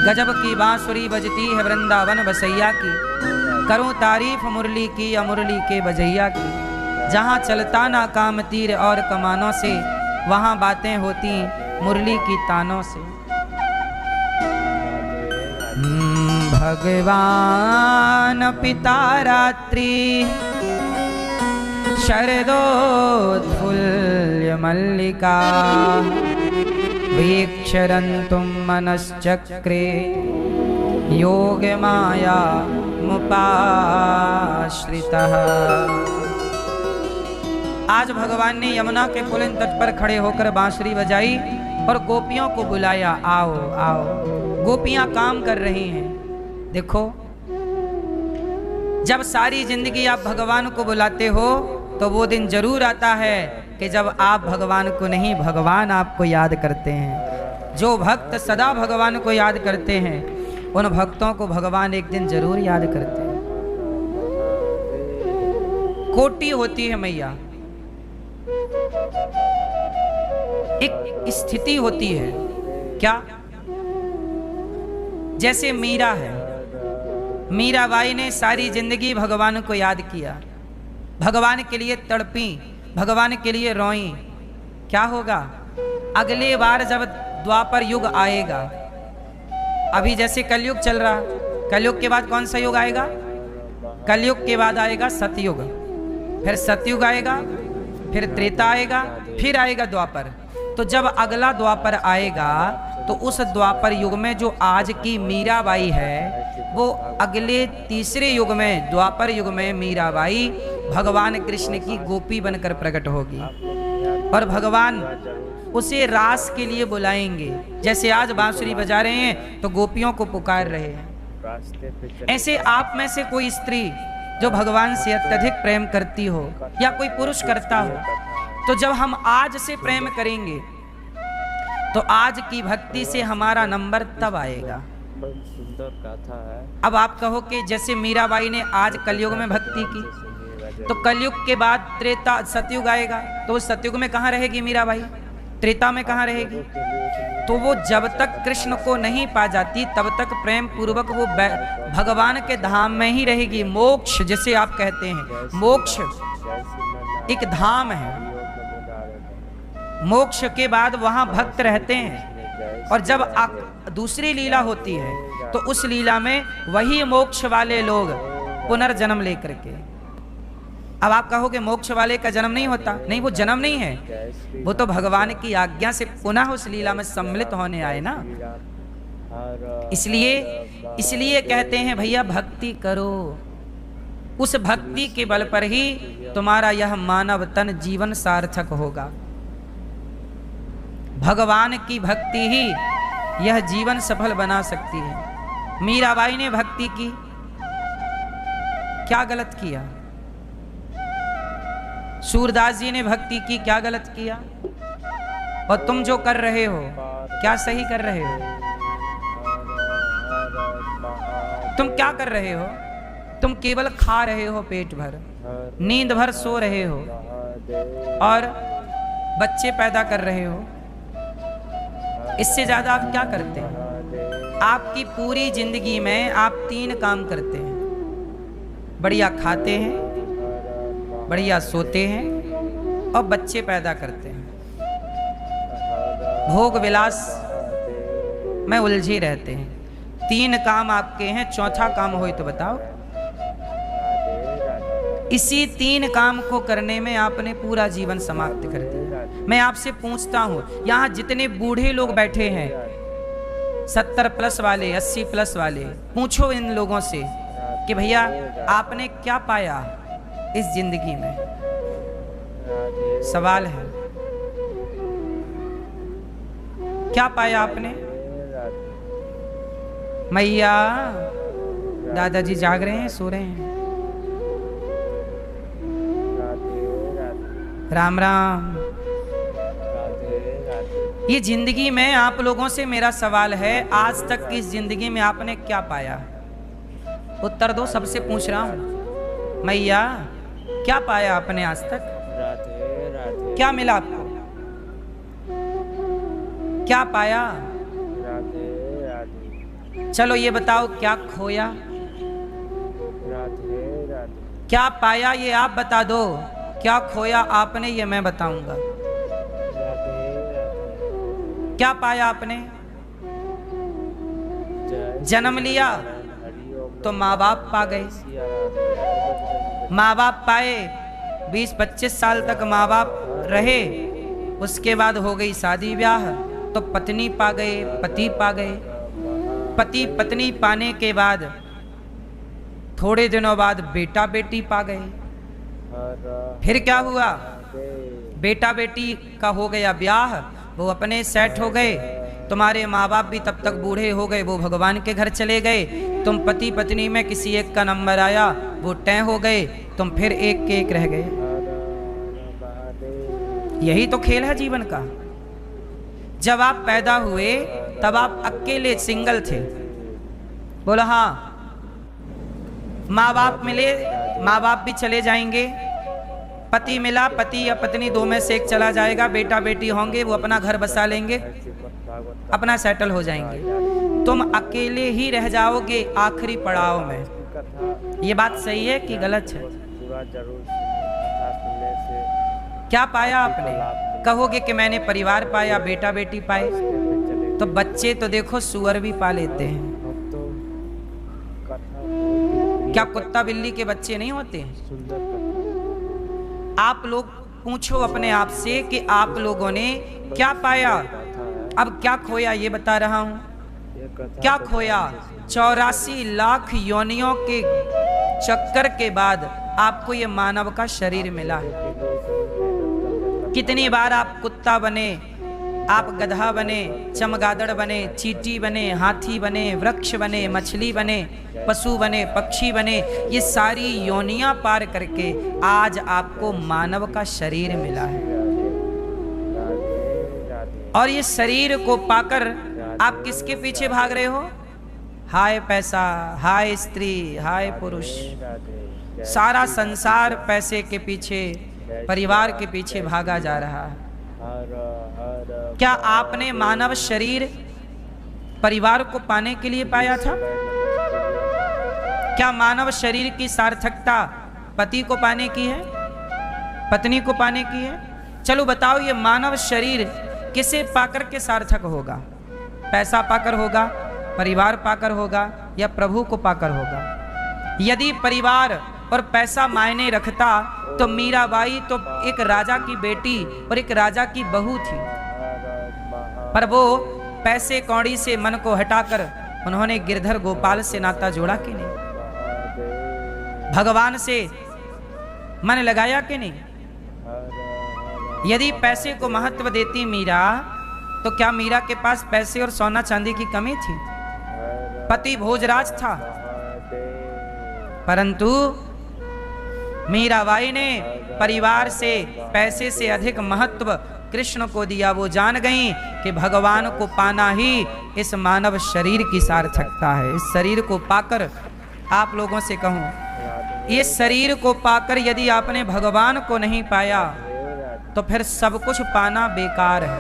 गजब की बांसुरी बजती है वृंदावन बसैया की, करूं तारीफ मुरली की या मुरली के बजैया की। जहाँ चलता ना काम तीर और कमानों से, वहाँ बातें होती मुरली की तानों से। भगवान पिता रात्रि शरदोत्फुल्ल मल्लिका, वीक्षरन्तुं मनश्चक्रे योग माया मुपाश्रितः। आज भगवान ने यमुना के पुलिन तट पर खड़े होकर बांसुरी बजाई और गोपियों को बुलाया, आओ आओ। गोपियां काम कर रही हैं। देखो, जब सारी जिंदगी आप भगवान को बुलाते हो तो वो दिन जरूर आता है कि जब आप भगवान को नहीं, भगवान आपको याद करते हैं। जो भक्त सदा भगवान को याद करते हैं, उन भक्तों को भगवान एक दिन जरूर याद करते हैं। कोटि होती है मैया, एक स्थिति होती है। क्या? जैसे मीरा है, मीराबाई ने सारी जिंदगी भगवान को याद किया, भगवान के लिए तड़पी, भगवान के लिए रोई। क्या होगा? अगले बार जब द्वापर युग आएगा, अभी जैसे कलयुग चल रहा, कलयुग के बाद कौन सा युग आएगा? कलयुग के बाद आएगा सतयुग, फिर सतयुग आएगा, फिर त्रेता आएगा, फिर आएगा द्वापर। तो जब अगला द्वापर आएगा तो उस द्वापर युग में जो आज की मीराबाई है, वो अगले तीसरे युग में, द्वापर युग में मीराबाई भगवान कृष्ण की गोपी बनकर प्रकट होगी और भगवान उसे रास के लिए बुलाएंगे। जैसे आज बांसुरी बजा रहे हैं तो गोपियों को पुकार रहे हैं, ऐसे आप में से कोई स्त्री जो भगवान से अत्यधिक प्रेम करती हो या कोई पुरुष करता हो, तो जब हम आज से प्रेम करेंगे तो आज की भक्ति से हमारा नंबर तब आएगा। सुंदर कथा है। अब आप कहो कि जैसे मीराबाई ने आज कलयुग में भक्ति की, तो कलयुग के बाद त्रेता सतयुग आएगा, तो उस सतयुग में कहाँ रहेगी मीराबाई? त्रेता में कहाँ रहेगी? तो वो जब तक कृष्ण को नहीं पा जाती तब तक प्रेम पूर्वक वो भगवान के धाम में ही रहेगी। मोक्ष जिसे आप कहते हैं, मोक्ष एक धाम है। मोक्ष के बाद वहां भक्त रहते हैं, और जब दूसरी लीला होती है तो उस लीला में वही मोक्ष वाले लोग पुनर्जन्म लेकर के। अब आप कहोगे मोक्ष वाले का जन्म नहीं होता? नहीं, वो जन्म नहीं है, वो तो भगवान की आज्ञा से पुनः उस लीला में सम्मिलित होने आए ना। इसलिए कहते हैं भैया भक्ति करो, उस भक्ति के बल पर ही तुम्हारा यह मानव तन जीवन सार्थक होगा। भगवान की भक्ति ही यह जीवन सफल बना सकती है। मीराबाई ने भक्ति की, क्या गलत किया? सूरदास जी ने भक्ति की, क्या गलत किया? और तुम जो कर रहे हो क्या सही कर रहे हो? तुम क्या कर रहे हो? तुम केवल खा रहे हो पेट भर, नींद भर सो रहे हो और बच्चे पैदा कर रहे हो। इससे ज्यादा आप क्या करते हैं? आपकी पूरी जिंदगी में आप 3 काम करते हैं, बढ़िया खाते हैं, बढ़िया सोते हैं और बच्चे पैदा करते हैं। भोग विलास में उलझे रहते हैं। 3 काम आपके हैं, चौथा काम हो तो बताओ। इसी 3 काम को करने में आपने पूरा जीवन समाप्त कर दिया। मैं आपसे पूछता हूं, यहाँ जितने बूढ़े लोग बैठे हैं, 70 प्लस वाले, 80 प्लस वाले, पूछो इन लोगों से कि भैया आपने क्या पाया इस जिंदगी में? सवाल है, क्या पाया आपने? मैया दादाजी जाग रहे हैं, सो रहे हैं? राम राम। ये जिंदगी में आप लोगों से मेरा सवाल है, आज तक की इस जिंदगी में आपने क्या पाया? उत्तर दो, सबसे पूछ रहा हूं। मैया क्या पाया आपने आज तक? क्या मिला आपको? क्या पाया? चलो ये बताओ, क्या खोया? क्या पाया ये आप बता दो। क्या खोया आपने ये मैं बताऊंगा। क्या पाया आपने? जन्म लिया तो माँ बाप पा गए, माँ बाप पाए, 20-25 साल तक माँ बाप रहे, उसके बाद हो गई शादी ब्याह तो पत्नी पा गए, पति पा गए। पति पत्नी पाने के बाद थोड़े दिनों बाद बेटा बेटी पा गए। फिर क्या हुआ? बेटा बेटी का हो गया ब्याह, वो अपने सेट हो गए। तुम्हारे माँ बाप भी तब तक बूढ़े हो गए, वो भगवान के घर चले गए। तुम पति पत्नी में किसी एक का नंबर आया, वो तय हो गए, तुम फिर एक के एक रह गए। यही तो खेल है जीवन का। जब आप पैदा हुए तब आप अकेले सिंगल थे, बोला हाँ। माँ बाप मिले, माँ बाप भी चले जाएंगे। पति मिला, पति या पत्नी दो में से एक चला जाएगा। बेटा बेटी होंगे, वो अपना घर बसा लेंगे, अपना सेटल हो जाएंगे। तुम अकेले ही रह जाओगे आखिरी पड़ाव में। ये बात सही है कि गलत है? क्या पाया आपने? कहोगे कि मैंने परिवार पाया, बेटा बेटी पाए, तो बच्चे तो देखो सुअर भी पा लेते हैं। क्या कुत्ता बिल्ली के बच्चे नहीं होते? आप लोग पूछो अपने आप से कि आप लोगों ने क्या पाया। अब क्या खोया ये बता रहा हूं। क्या खोया? 84 लाख योनियों के चक्कर के बाद आपको ये मानव का शरीर मिला है। कितनी बार आप कुत्ता बने, आप गधा बने, चमगादड़ बने, चींटी बने, हाथी बने, वृक्ष बने, मछली बने, पशु बने, पक्षी बने, ये सारी योनियां पार करके आज आपको मानव का शरीर मिला है। और ये शरीर को पाकर आप किसके पीछे भाग रहे हो? हाय पैसा, हाय स्त्री, हाय पुरुष। सारा संसार पैसे के पीछे, परिवार के पीछे भागा जा रहा है। क्या आपने मानव शरीर परिवार को पाने के लिए पाया था? क्या मानव शरीर की सार्थकता पति को पाने की है, पत्नी को पाने की है? चलो बताओ, ये मानव शरीर किसे पाकर के सार्थक होगा? पैसा पाकर होगा, परिवार पाकर होगा, या प्रभु को पाकर होगा? यदि परिवार और पैसा मायने रखता तो मीराबाई तो एक राजा की बेटी और एक राजा की बहू थी, पर वो पैसे कौड़ी से मन को हटाकर उन्होंने गिरधर गोपाल से नाता जोड़ा कि नहीं? भगवान से मन लगाया कि नहीं? यदि पैसे को महत्व देती मीरा तो क्या मीरा के पास पैसे और सोना चांदी की कमी थी? पति भोजराज था, परंतु मीराबाई ने परिवार से, पैसे से अधिक महत्व कृष्ण को दिया। वो जान गई कि भगवान को पाना ही इस मानव शरीर की सार्थकता है। इस शरीर को पाकर, आप लोगों से कहूं, इस शरीर को पाकर यदि आपने भगवान को नहीं पाया तो फिर सब कुछ पाना बेकार है।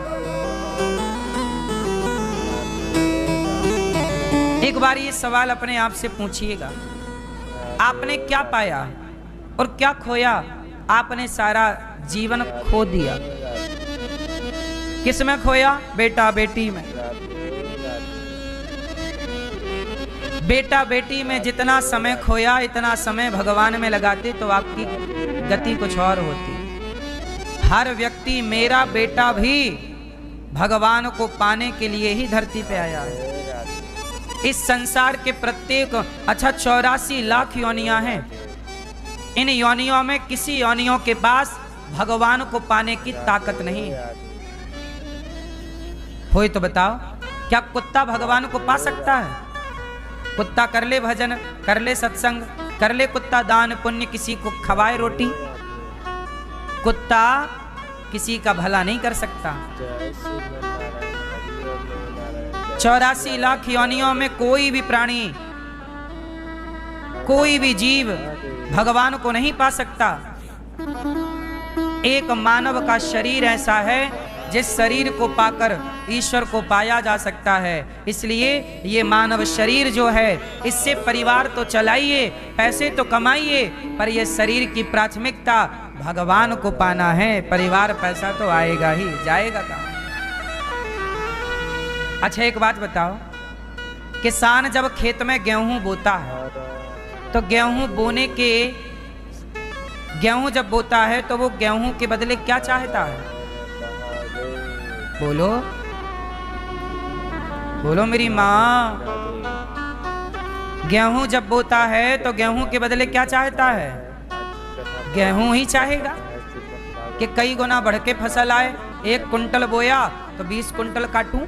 एक बार ये सवाल अपने आप से पूछिएगा, आपने क्या पाया और क्या खोया? आपने सारा जीवन खो दिया। किस में खोया? बेटा बेटी में। बेटा बेटी में जितना समय खोया, इतना समय भगवान में लगाते तो आपकी गति कुछ और होती। हर व्यक्ति, मेरा बेटा भी भगवान को पाने के लिए ही धरती पे आया है। इस संसार के प्रत्येक 84 लाख योनियां हैं। इन योनियों में किसी योनियों के पास भगवान को पाने की ताकत नहीं है। हो तो बताओ, क्या कुत्ता भगवान को पा सकता है? कुत्ता कर ले भजन, कर ले सत्संग, कर ले कुत्ता दान पुण्य, किसी को खवाए रोटी, कुत्ता किसी का भला नहीं कर सकता। 84 लाख योनियों में कोई भी प्राणी, कोई भी जीव भगवान को नहीं पा सकता। एक मानव का शरीर ऐसा है जिस शरीर को पाकर ईश्वर को पाया जा सकता है। इसलिए ये मानव शरीर जो है, इससे परिवार तो चलाइए, पैसे तो कमाइए, पर ये शरीर की प्राथमिकता भगवान को पाना है। परिवार पैसा तो आएगा ही, जाएगा कहाँ? अच्छा एक बात बताओ, किसान जब खेत में गेहूं बोता है तो गेहूं जब बोता है तो वो गेहूं के बदले क्या चाहता है? बोलो बोलो मेरी माँ। गेहूं जब बोता है तो गेहूं के बदले क्या चाहता है? गेहूं ही चाहेगा कि कई गुना बढ़ के फसल आए। 1 कुंटल बोया तो 20 कुंटल काटूं।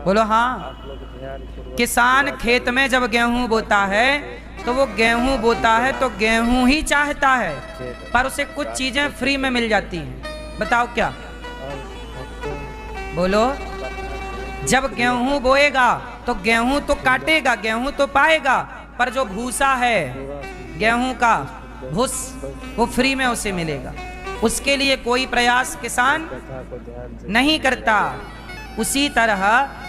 बोलो हाँ। किसान खेत में जब गेहूं बोता है तो वो गेहूं बोता है तो गेहूं ही चाहता है, पर उसे कुछ चीजें फ्री में मिल जाती हैं। बताओ क्या? बोलो। जब गेहूं बोएगा तो गेहूं तो काटेगा, गेहूं तो पाएगा, पर जो भूसा है गेहूं का भूस, वो फ्री में उसे मिलेगा। उसके लिए कोई प्रयास किसान नहीं करता। उसी तरह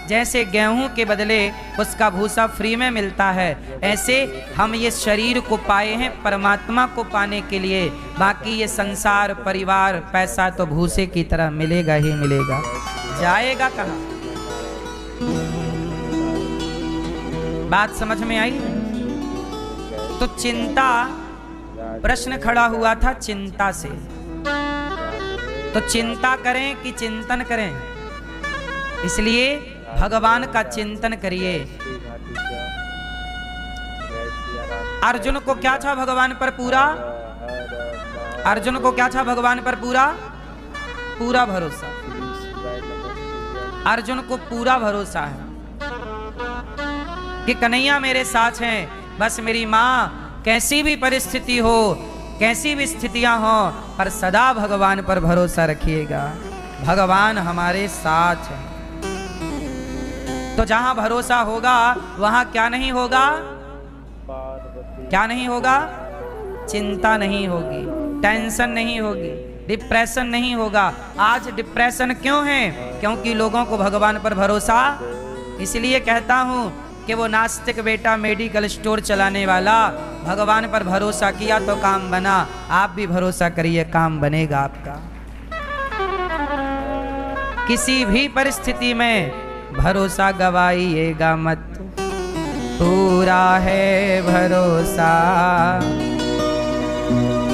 जैसे गेहूं के बदले उसका भूसा फ्री में मिलता है, ऐसे हम ये शरीर को पाए हैं परमात्मा को पाने के लिए। बाकी ये संसार, परिवार, पैसा तो भूसे की तरह मिलेगा ही मिलेगा, जाएगा कहाँ? बात समझ में आई? तो चिंता, प्रश्न खड़ा हुआ था चिंता से। तो चिंता करें कि चिंतन करें? इसलिए भगवान का चिंतन करिए। अर्जुन को क्या था भगवान पर पूरा? अर्जुन को क्या था भगवान पर पूरा? पूरा भरोसा। अर्जुन को पूरा भरोसा है कि कन्हैया मेरे साथ हैं। बस मेरी माँ कैसी भी परिस्थिति हो, कैसी भी स्थितियां हो, पर सदा भगवान पर भरोसा रखिएगा, भगवान हमारे साथ हैं। तो जहां भरोसा होगा वहां क्या नहीं होगा? क्या नहीं होगा? चिंता नहीं होगी, टेंशन नहीं होगी, डिप्रेशन नहीं होगा। आज डिप्रेशन क्यों है? क्योंकि लोगों को भगवान पर भरोसा। इसलिए कहता हूं कि वो नास्तिक बेटा मेडिकल स्टोर चलाने वाला भगवान पर भरोसा किया तो काम बना। आप भी भरोसा करिए, काम बनेगा आपका। किसी भी परिस्थिति में भरोसा गवाइएगा मत, पूरा है भरोसा,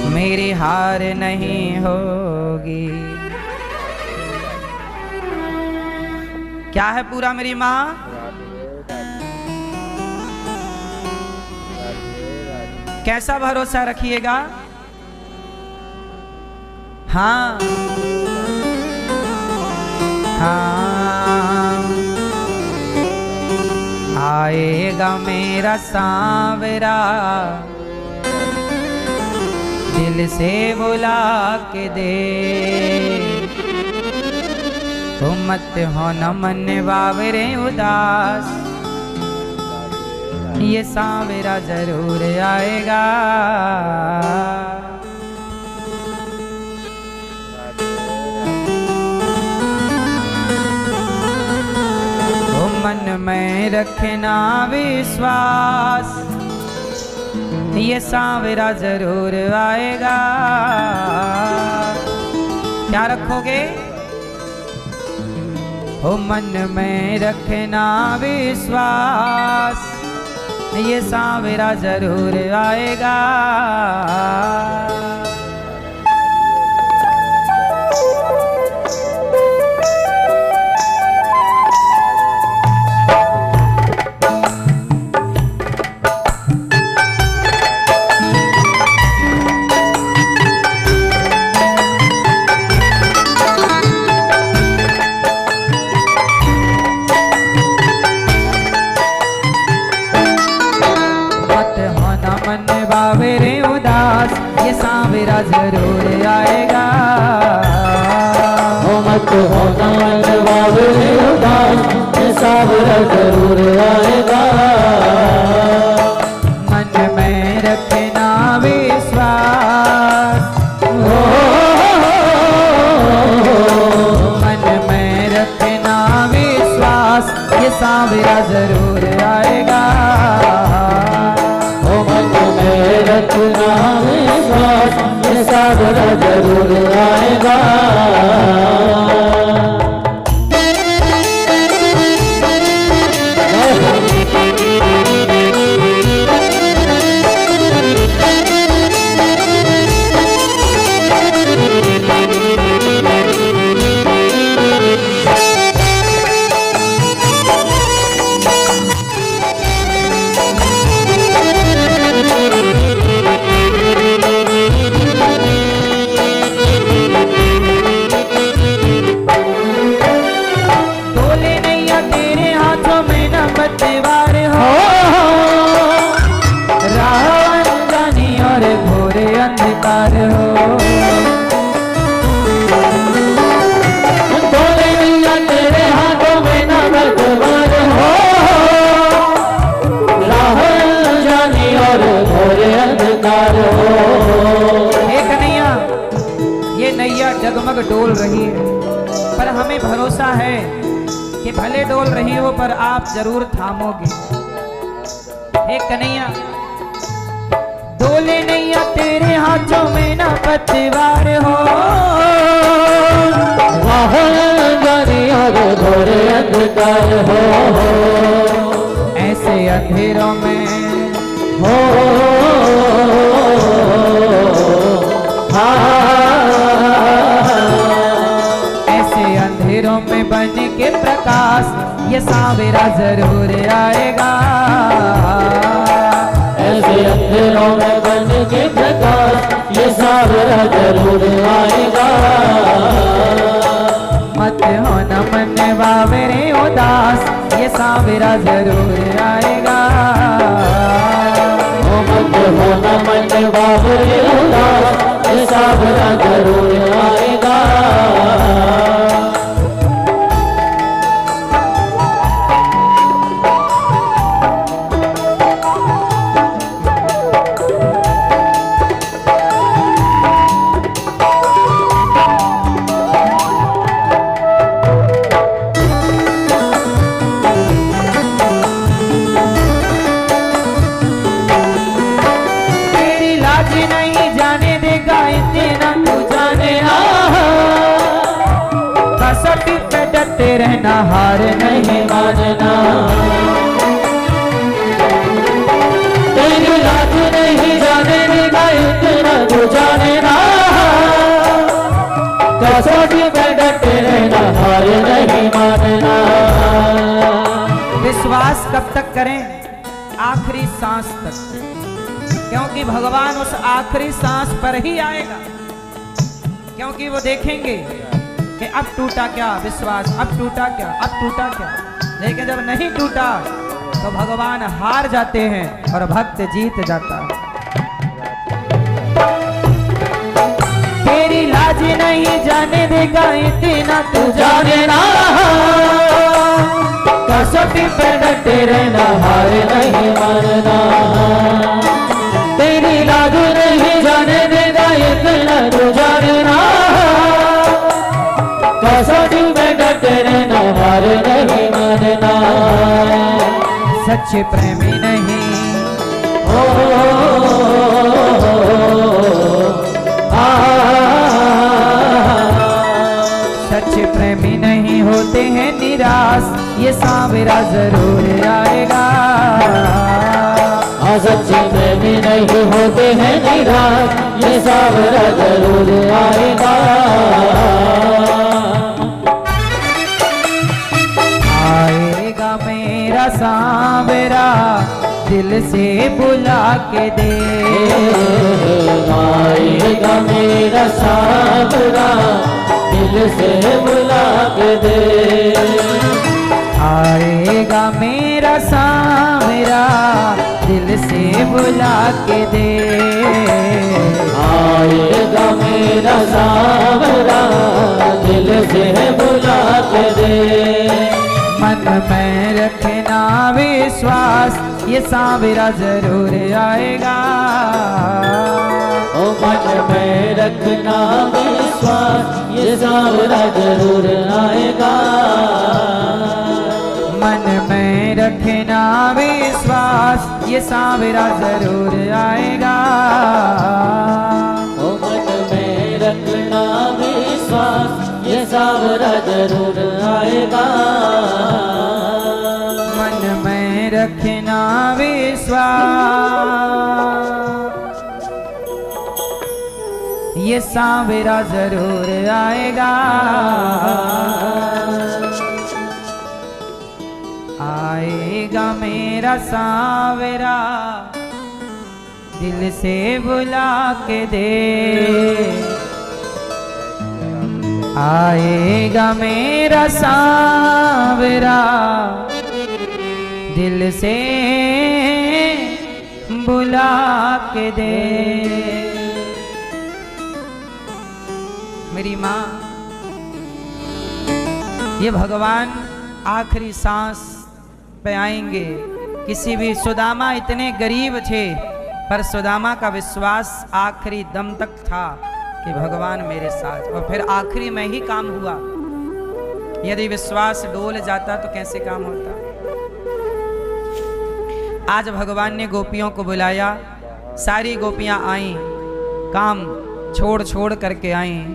मेरी हार नहीं होगी। क्या है पूरा मेरी माँ? कैसा भरोसा रखिएगा? हाँ हाँ, आएगा मेरा सांवरा, दिल से बुला के दे, तुम मत हो न मन बावरे उदास, ये सांवरा जरूर आएगा। तो मन में रखना विश्वास, ये सांवरा जरूर आएगा। क्या रखोगे? हो मन में रखना विश्वास, ये सांवरा जरूर आएगा। बावरे उदास, ये सांवरा जरूर आएगा। हो मत होना मन बावरे उदास, ये सांवरा जरूर आएगा। मन में रखना विश्वास, मन में रखना विश्वास, ये सांवरा जरूर आएगा। रखना विश्वास, ये सांवरा जरूर आएगा। जगमग डोल रही है, पर हमें भरोसा है कि भले डोल रही हो पर आप जरूर थामोगे। हे कन्हैया, डोले नैया तेरे हाथों में ना पतवार हो, घोरे अंधकार हो, ऐसे अंधेरों में हो में बन के प्रकाश, ये सांवरा जरूर आएगा। ऐसे अंधेरों में बन के प्रकाश, ये सांवरा जरूर आएगा। मत मत होना मन बावरे उदास, ये सांवरा जरूर आएगा। मत होना मन बावरे उदास, ये सांवरा जरूर आएगा। रहना हार नहीं मानना, तेरी लाज नहीं जाने देगा इतना तू जाने ना। कसौटी में डटे रहना हार नहीं मानना। विश्वास कब तक करें? आखिरी सांस तक, क्योंकि भगवान उस आखिरी सांस पर ही आएगा। क्योंकि वो देखेंगे कि अब टूटा क्या विश्वास, अब टूटा क्या, अब टूटा क्या। लेकिन जब नहीं टूटा तो भगवान हार जाते हैं और भक्त जीत जाता है। तेरी लाज नहीं जाने देगा इतना तू जाने ना। कसौटी पे डटे रहना हार नहीं मानना, तेरी लाज नहीं जाने देगा इतना तू जाने ना। कसौटी में डटे रहना हार नहीं मानना। सच्चे प्रेमी नहीं हो सच्चे प्रेमी नहीं होते हैं निराश, ये सांवरा जरूर आएगा। सच्चे प्रेमी नहीं होते हैं निराश, ये सांवरा जरूर आएगा। आएगा मेरा सांवरा दिल से बुला के दे, आएगा मेरा सांवरा दिल से बुला के दे। आएगा मेरा सांवरा दिल से बुला के दे। आएगा मेरा सांवरा दिल से बुला के दे। मन में रखना विश्वास, ये सांवरा जरूर आएगा। ओ मन में रखना विश्वास, ये सांवरा जरूर आएगा। मन में रखना विश्वास, ये सांवरा जरूर आएगा। ओ मन में रखना विश्वास, ये सांवरा जरूर आएगा। मन में रखना विश्वास, ये सांवरा जरूर आएगा। आएगा मेरा सांवरा दिल से बुला के दे। आएगा मेरा सांवरा दिल से बुला के दे। मेरी माँ, ये भगवान आखिरी सांस पे आएंगे। किसी भी सुदामा इतने गरीब थे, पर सुदामा का विश्वास आखिरी दम तक था कि भगवान मेरे साथ, और फिर आखिरी में ही काम हुआ। यदि विश्वास डोल जाता तो कैसे काम होता। आज भगवान ने गोपियों को बुलाया, सारी गोपियां आईं, काम छोड़ छोड़ करके आईं।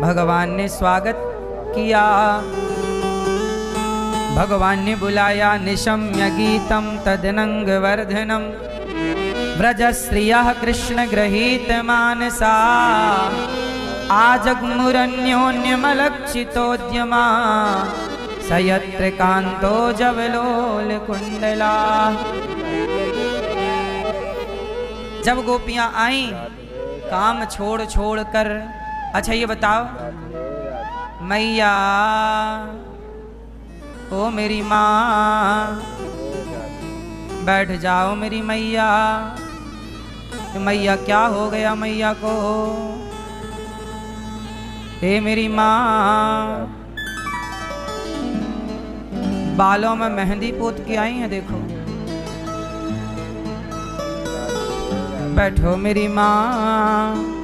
भगवान ने स्वागत किया, भगवान ने बुलाया। निशम्य गीतम तदनंग वर्धनम व्रजश्रियः कृष्ण गृहीत मानसा आजग्मुरन्योन्यमलक्षितोद्यमा सयत्र कांतो जवलोल कुंडला। जब गोपियां आईं काम छोड़ छोड़ कर, अच्छा ये बताओ मैया ओ मेरी माँ, बैठ जाओ मेरी मैया। मैया क्या हो गया मैया को? हे मेरी माँ, बालों में मेहंदी पोत के आई हैं, देखो। बैठो मेरी माँ।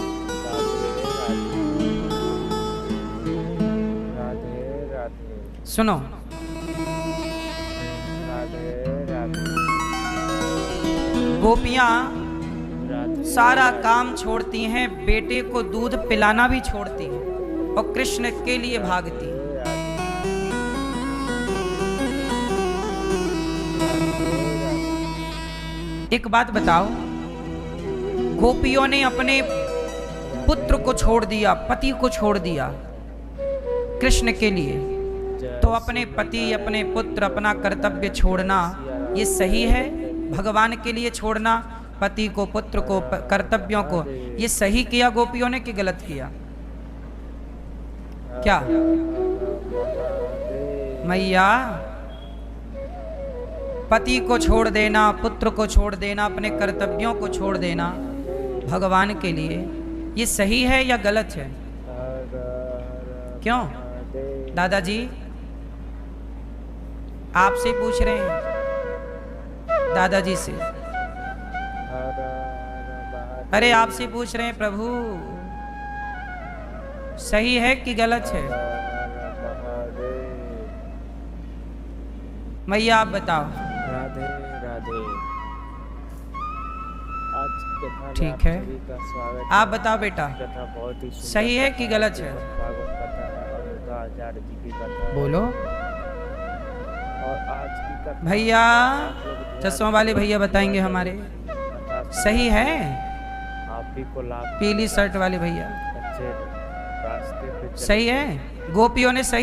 सुनो, गोपियां सारा काम छोड़ती हैं, बेटे को दूध पिलाना भी छोड़ती हैं और कृष्ण के लिए भागती हैं। एक बात बताओ, गोपियों ने अपने पुत्र को छोड़ दिया, पति को छोड़ दिया कृष्ण के लिए, तो अपने पति, अपने पुत्र, अपना कर्तव्य छोड़ना ये सही है? भगवान के लिए छोड़ना पति को, पुत्र को, कर्तव्यों को, ये सही किया गोपियों ने कि गलत किया? क्या मैया, पति को छोड़ देना, पुत्र को छोड़ देना, अपने कर्तव्यों को छोड़ देना भगवान के लिए, ये सही है या गलत है? क्यों दादाजी, आपसे पूछ रहे हैं, दादाजी से। अरे आपसे पूछ रहे हैं प्रभु, सही है कि गलत है? मैया आप बताओ। राधे राधे। आज कथा ठीक है, का स्वागत। आप बताओ बेटा, कथा बहुत ही सही है कि गलत है? भागवत कथा है और आचार्य जी की कथा है। बोलो। और आज की कथा भैया, चश्मा वाले भैया बताएंगे हमारे, सही है? आप ही को लाभ, पीली शर्ट वाले भैया, अच्छे रास्ते पे सही है? गोपियों ने सही